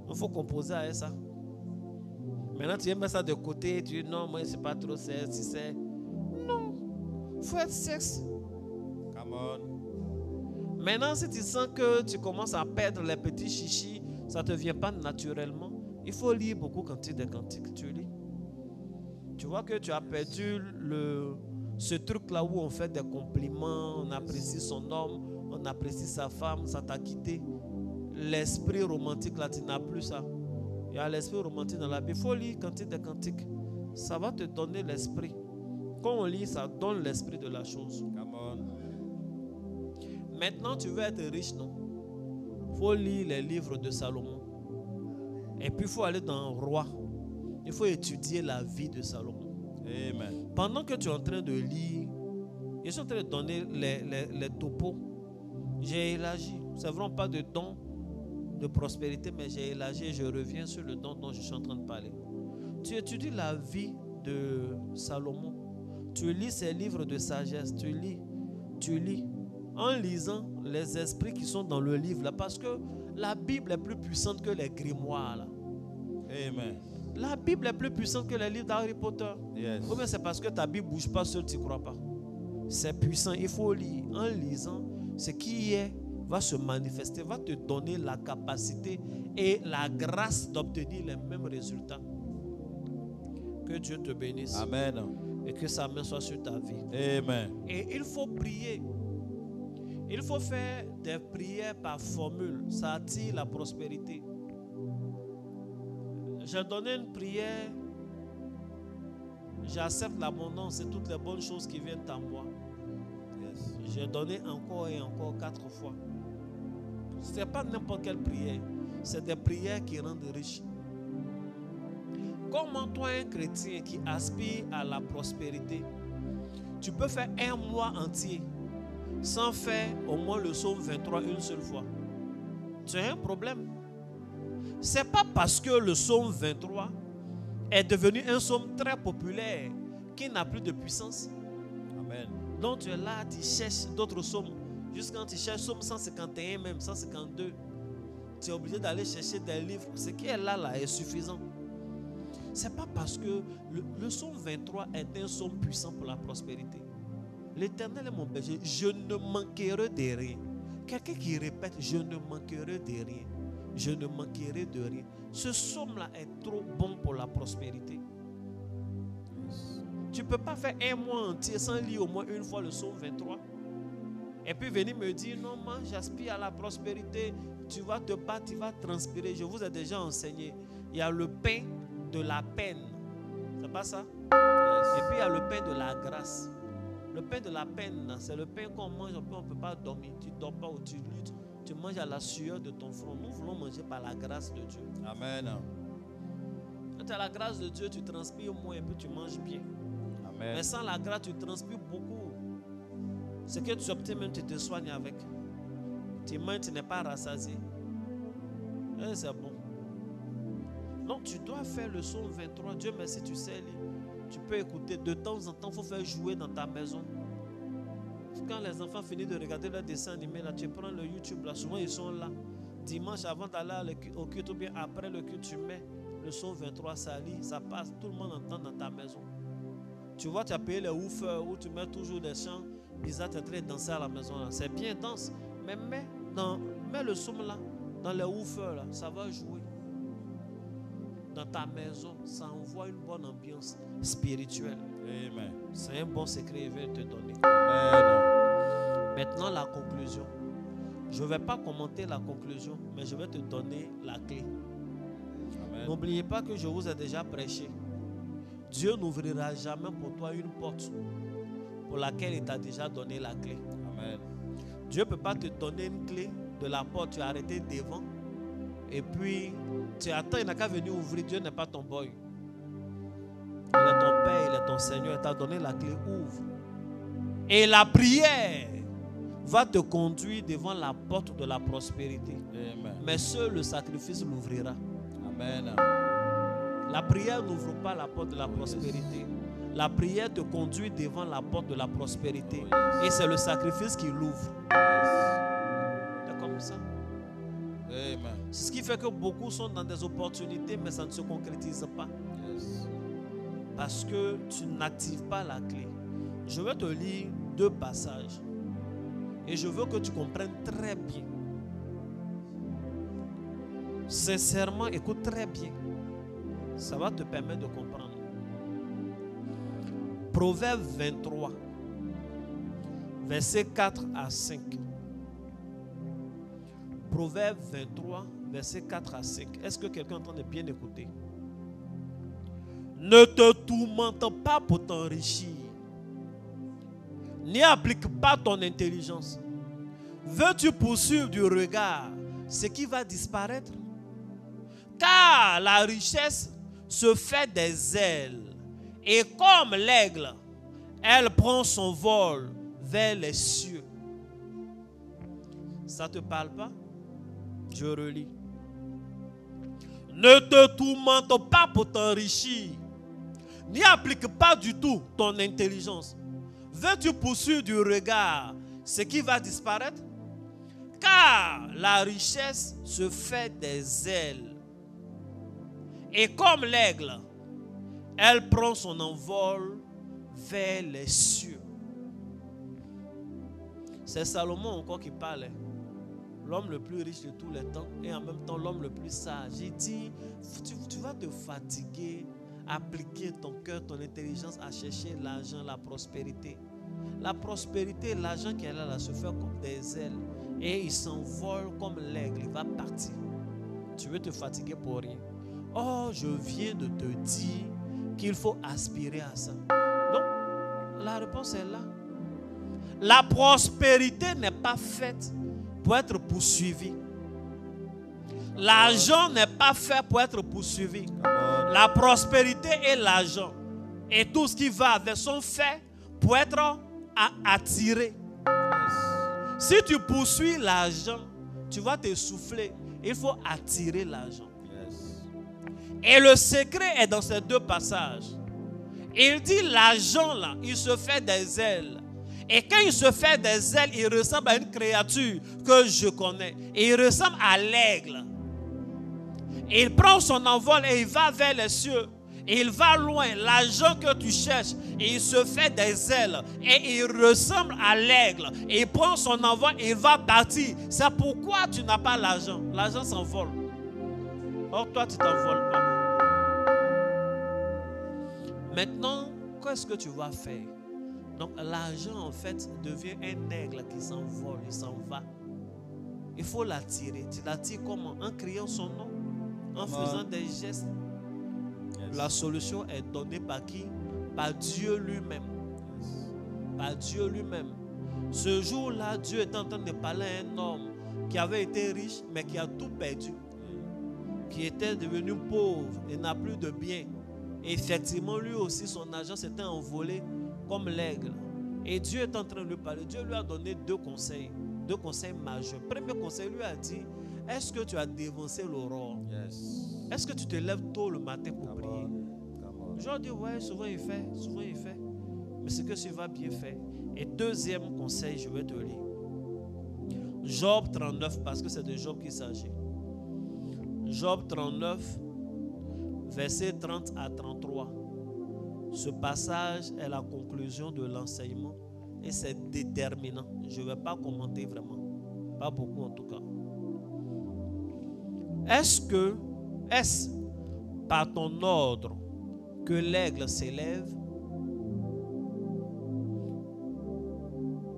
Il faut composer avec ça. Maintenant tu mets ça de côté, tu dis non, moi je ne suis pas trop sexe, si c'est... Non, il faut être sexe. Come on. Maintenant si tu sens que tu commences à perdre les petits chichis, ça ne te vient pas naturellement, il faut lire beaucoup Cantiques des Cantiques, tu lis. Tu vois que tu as perdu ce truc là où on fait des compliments, on apprécie son homme, on apprécie sa femme, ça t'a quitté. L'esprit romantique là, tu n'as plus ça. Il y a l'esprit romantique dans la Bible. Il faut lire Cantiques des Cantiques. Ça va te donner l'esprit. Quand on lit, ça donne l'esprit de la chose. Come on. Maintenant, tu veux être riche, non? Il faut lire les livres de Salomon. Et puis, il faut aller dans Roi. Il faut étudier la vie de Salomon. Amen. Pendant que tu es en train de lire, je suis en train de donner les topos. J'ai élargi. C'est vraiment pas de don de prospérité, mais j'ai élargi et je reviens sur le don dont je suis en train de parler. Tu étudies la vie de Salomon. Tu lis ses livres de sagesse. Tu lis. En lisant les esprits qui sont dans le livre là, parce que la Bible est plus puissante que les grimoires là. Amen. La Bible est plus puissante que les livres d'Harry Potter. Yes. Ou bien c'est parce que ta Bible ne bouge pas seule, tu ne crois pas. C'est puissant, il faut lire. En lisant, ce qui est va se manifester, va te donner la capacité et la grâce d'obtenir les mêmes résultats. Que Dieu te bénisse. Amen. Et que sa main soit sur ta vie. Amen. Et il faut prier. Il faut faire des prières par formule. Ça attire la prospérité. J'ai donné une prière. J'accepte l'abondance et toutes les bonnes choses qui viennent à moi. Yes. J'ai donné encore et encore 4 fois. Ce n'est pas n'importe quelle prière. C'est des prières qui rendent riches. Comment toi, un chrétien qui aspire à la prospérité, tu peux faire un mois entier sans faire au moins le psaume 23 une seule fois? Tu as un problème. Ce n'est pas parce que le psaume 23 est devenu un psaume très populaire qui n'a plus de puissance. Amen. Donc tu es là, tu cherches d'autres psaumes. Jusqu'à quand tu cherches psaume 151 même, 152, tu es obligé d'aller chercher des livres. Ce qui est là est suffisant. Ce n'est pas parce que le psaume 23 est un psaume puissant pour la prospérité. L'Éternel est mon berger, je ne manquerai de rien. Quelqu'un qui répète, je ne manquerai de rien. Je ne manquerai de rien. Ce psaume-là est trop bon pour la prospérité. Yes. Tu ne peux pas faire un mois entier sans lire au moins une fois le psaume 23. Et puis venir me dire, non, moi j'aspire à la prospérité. Tu vas te battre, tu vas transpirer. Je vous ai déjà enseigné. Il y a le pain de la peine. C'est pas ça? Yes. Et puis il y a le pain de la grâce. Le pain de la peine, c'est le pain qu'on mange, on ne peut pas dormir. Tu ne dors pas ou tu luttes. Tu manges à la sueur de ton front. Nous voulons manger par la grâce de Dieu. Amen. Quand tu as la grâce de Dieu, tu transpires moins et puis tu manges bien. Amen. Mais sans la grâce, tu transpires beaucoup. Ce que tu obtiens même, tu te soignes avec. Tu manges, tu n'es pas rassasié. C'est bon. Donc tu dois faire le psaume 23. Dieu merci, tu sais lire. Tu peux écouter de temps en temps. Il faut faire jouer dans ta maison. Quand les enfants finissent de regarder leur dessin animé, là, tu prends le YouTube, là, souvent ils sont là. Dimanche avant d'aller au culte ou bien après le culte, tu mets le psaume 23, ça lit, ça passe, tout le monde entend dans ta maison. Tu vois, tu as payé les woofers où tu mets toujours des chants bizarres, tu es en train de danser à la maison. C'est bien danse, mais mets le psaume là, dans les woofers là, ça va jouer. Dans ta maison, ça envoie une bonne ambiance spirituelle. Amen. C'est un bon secret, je vais te donner. Amen. Maintenant, la conclusion. Je ne vais pas commenter la conclusion, mais je vais te donner la clé. Amen. N'oubliez pas que je vous ai déjà prêché. Dieu n'ouvrira jamais pour toi une porte pour laquelle il t'a déjà donné la clé. Amen. Dieu ne peut pas te donner une clé de la porte, tu es arrêté devant. Et puis, tu attends, il n'a qu'à venir ouvrir. Dieu n'est pas ton boy. Il est ton Père, il est ton Seigneur. Il t'a donné la clé, ouvre. Et la prière va te conduire devant la porte de la prospérité. Amen. Mais seul le sacrifice l'ouvrira. Amen. La prière n'ouvre pas la porte de la prospérité. La prière te conduit devant la porte de la prospérité. Et c'est le sacrifice qui l'ouvre. C'est comme ça. Amen. C'est ce qui fait que beaucoup sont dans des opportunités, mais ça ne se concrétise pas. Yes. Parce que tu n'actives pas la clé. Je vais te lire 2 passages. Et je veux que tu comprennes très bien. Sincèrement, écoute très bien. Ça va te permettre de comprendre. Proverbe 23, versets 4 à 5. Proverbe 23, versets 4 à 5. Est-ce que quelqu'un est en train de bien écouter? Ne te tourmente pas pour t'enrichir. N'y applique pas ton intelligence. Veux-tu poursuivre du regard ce qui va disparaître? Car la richesse se fait des ailes. Et comme l'aigle, elle prend son vol vers les cieux. Ça ne te parle pas? Je relis. Ne te tourmente pas pour t'enrichir. N'y applique pas du tout ton intelligence. Veux-tu poursuivre du regard ce qui va disparaître? Car la richesse se fait des ailes. Et comme l'aigle, elle prend son envol vers les cieux. C'est Salomon encore qui parlait. L'homme le plus riche de tous les temps et en même temps l'homme le plus sage. Il dit, tu vas te fatiguer, appliquer ton cœur, ton intelligence à chercher l'argent, la prospérité. La prospérité, l'argent qu'elle a là se fait comme des ailes et il s'envole comme l'aigle, il va partir. Tu veux te fatiguer pour rien. Oh, je viens de te dire qu'il faut aspirer à ça. Donc, la réponse est là. La prospérité n'est pas faite pour être poursuivie. L'argent n'est pas fait pour être poursuivi. La prospérité et l'argent et tout ce qui va avec sont faits pour être attirés. Si tu poursuis l'argent, tu vas t'essouffler. Il faut attirer l'argent. Et le secret est dans ces 2 passages. Il dit l'argent là, il se fait des ailes. Et quand il se fait des ailes, il ressemble à une créature que je connais. Et il ressemble à l'aigle. Il prend son envol et il va vers les cieux. Et il va loin. L'argent que tu cherches, et il se fait des ailes. Et il ressemble à l'aigle. Et il prend son envol et il va partir. C'est pourquoi tu n'as pas l'argent. L'argent s'envole. Or, toi, tu ne t'envoles pas. Maintenant, qu'est-ce que tu vas faire? Donc, l'argent, en fait, devient un aigle qui s'envole, il s'en va. Il faut l'attirer. Tu l'attires comment? En criant son nom, en faisant des gestes. La solution est donnée par qui? Par Dieu lui-même. Par Dieu lui-même. Ce jour-là, Dieu est en train de parler à un homme qui avait été riche, mais qui a tout perdu. Qui était devenu pauvre et n'a plus de biens. Et effectivement, lui aussi, son argent s'était envolé comme l'aigle. Et Dieu est en train de lui parler. Dieu lui a donné 2 conseils. 2 conseils majeurs. Premier conseil, lui a dit, est-ce que tu as dévancé l'aurore? Yes. Est-ce que tu te lèves tôt le matin pour Come prier? on. Come on. Je dis, ouais, souvent il fait. Mais c'est que tu vas bien faire. Et deuxième conseil, je vais te lire. Job 39, parce que c'est de Job qu'il s'agit. Job 39, versets 30 à 33. Ce passage est la conclusion de l'enseignement et c'est déterminant. Je ne vais pas commenter vraiment. Pas beaucoup en tout cas. Est-ce par ton ordre que l'aigle s'élève?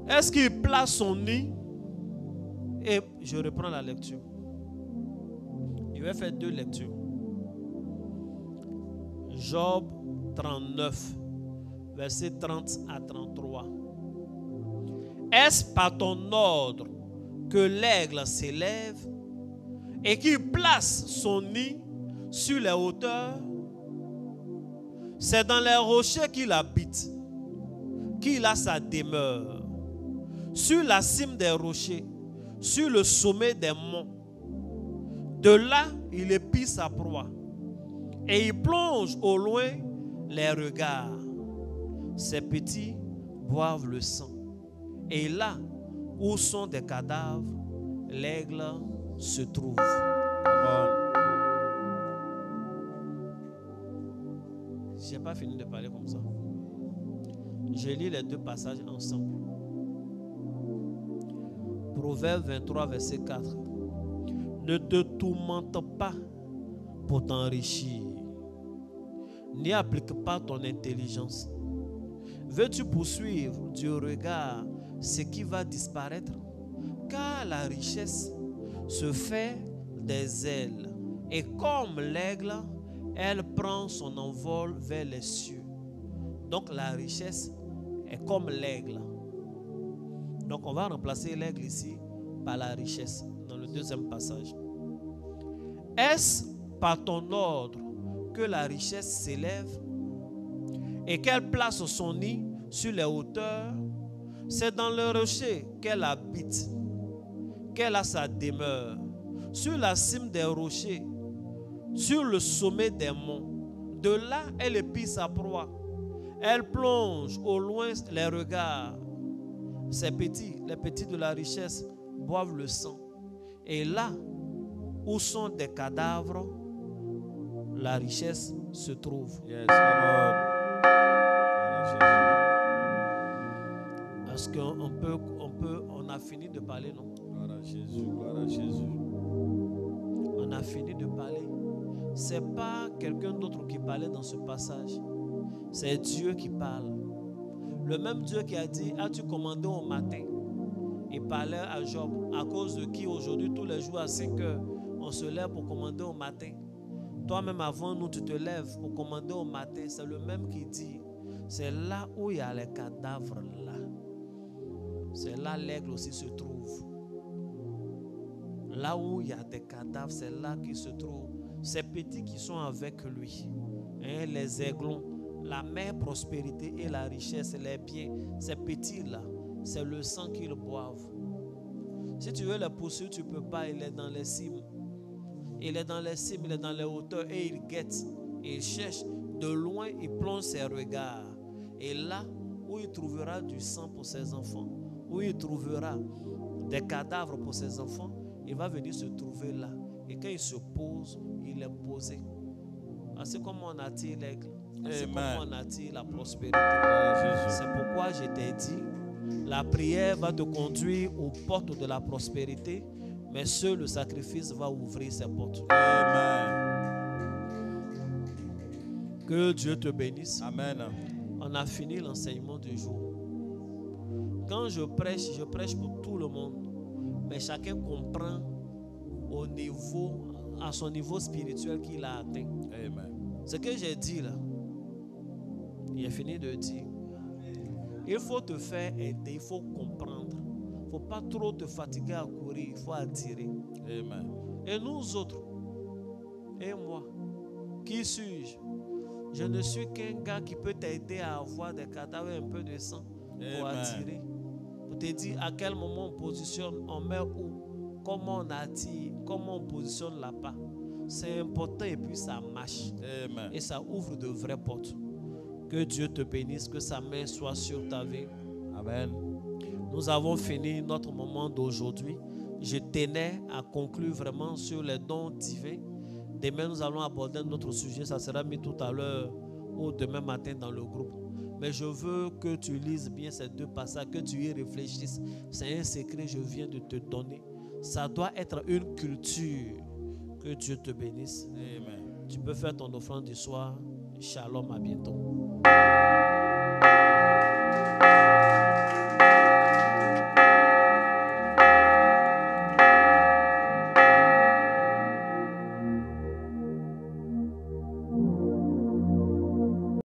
Est-ce qu'il place son nid? Et je reprends la lecture. Je vais faire 2 lectures. Job 39, versets 30 à 33. Est-ce par ton ordre que l'aigle s'élève et qu'il place son nid sur les hauteurs? C'est dans les rochers qu'il habite, qu'il a sa demeure. Sur la cime des rochers, sur le sommet des monts. De là, il épie sa proie et il plonge au loin les regards. Ses petits boivent le sang. Et là où sont des cadavres, l'aigle se trouve. Je n'ai pas fini de parler comme ça. Je lis les 2 passages ensemble. Proverbe 23, verset 4. Ne te tourmente pas pour t'enrichir, n'y applique pas ton intelligence. Veux-tu poursuivre du regard ce qui va disparaître? Car la richesse se fait des ailes, et comme l'aigle, elle prend son envol vers les cieux. Donc la richesse est comme l'aigle. Donc on va remplacer l'aigle ici par la richesse dans le 2e passage. Est-ce par ton ordre que la richesse s'élève et qu'elle place son nid sur les hauteurs? C'est dans le rocher qu'elle habite, qu'elle a sa demeure, sur la cime des rochers, sur le sommet des monts. De là, elle épie sa proie. Elle plonge au loin les regards. Ces petits, les petits de la richesse, boivent le sang. Et là où sont des cadavres, la richesse se trouve. Yes, come on. Est-ce qu'on a fini de parler, non? Gloire à Jésus, gloire à Jésus. On a fini de parler. C'est pas quelqu'un d'autre qui parlait dans ce passage. C'est Dieu qui parle. Le même Dieu qui a dit, as-tu commandé au matin? Il parlait à Job, à cause de qui aujourd'hui, tous les jours à 5 heures, on se lève pour commander au matin. Toi-même avant nous, tu te lèves pour commander au matin. C'est le même qui dit, c'est là où il y a les cadavres là. C'est là l'aigle aussi se trouve. Là où il y a des cadavres, c'est là qu'il se trouve. Ces petits qui sont avec lui, hein, les aiglons, la mère prospérité et la richesse, les biens, ces petits-là, c'est le sang qu'ils boivent. Si tu veux les poursuivre, tu ne peux pas. Il est dans les cimes. Il est dans les cimes, il est dans les hauteurs et il guette. Il cherche de loin, il plonge ses regards. Et là où il trouvera du sang pour ses enfants, où il trouvera des cadavres pour ses enfants, il va venir se trouver là. Et quand il se pose, il est posé. C'est comme on attire l'aigle. C'est comme on attire la prospérité. C'est pourquoi je t'ai dit, la prière va te conduire aux portes de la prospérité, mais seul le sacrifice va ouvrir ces portes. Amen. Que Dieu te bénisse. Amen. On a fini l'enseignement du jour. Quand je prêche pour tout le monde, mais chacun comprend à son niveau spirituel qu'il a atteint. Amen. Ce que j'ai dit là, il est fini de dire. Il faut te faire aider, il faut comprendre. Il ne faut pas trop te fatiguer à courir, il faut attirer. Amen. Et nous autres, et moi, qui suis-je? Je ne suis qu'un gars qui peut t'aider à avoir des cadavres et un peu de sang pour attirer. Pour te dit à quel moment on positionne, on met où, comment on attire, comment on positionne la part. C'est important et puis ça marche. Amen. Et ça ouvre de vraies portes. Que Dieu te bénisse, que sa main soit sur ta vie. Amen. Nous avons fini notre moment d'aujourd'hui. Je tenais à conclure vraiment sur les dons divins. Demain, nous allons aborder notre sujet. Ça sera mis tout à l'heure ou demain matin dans le groupe. Mais je veux que tu lises bien ces deux passages, que tu y réfléchisses. C'est un secret que je viens de te donner. Ça doit être une culture. Que Dieu te bénisse. Amen. Tu peux faire ton offrande du soir. Shalom, à bientôt.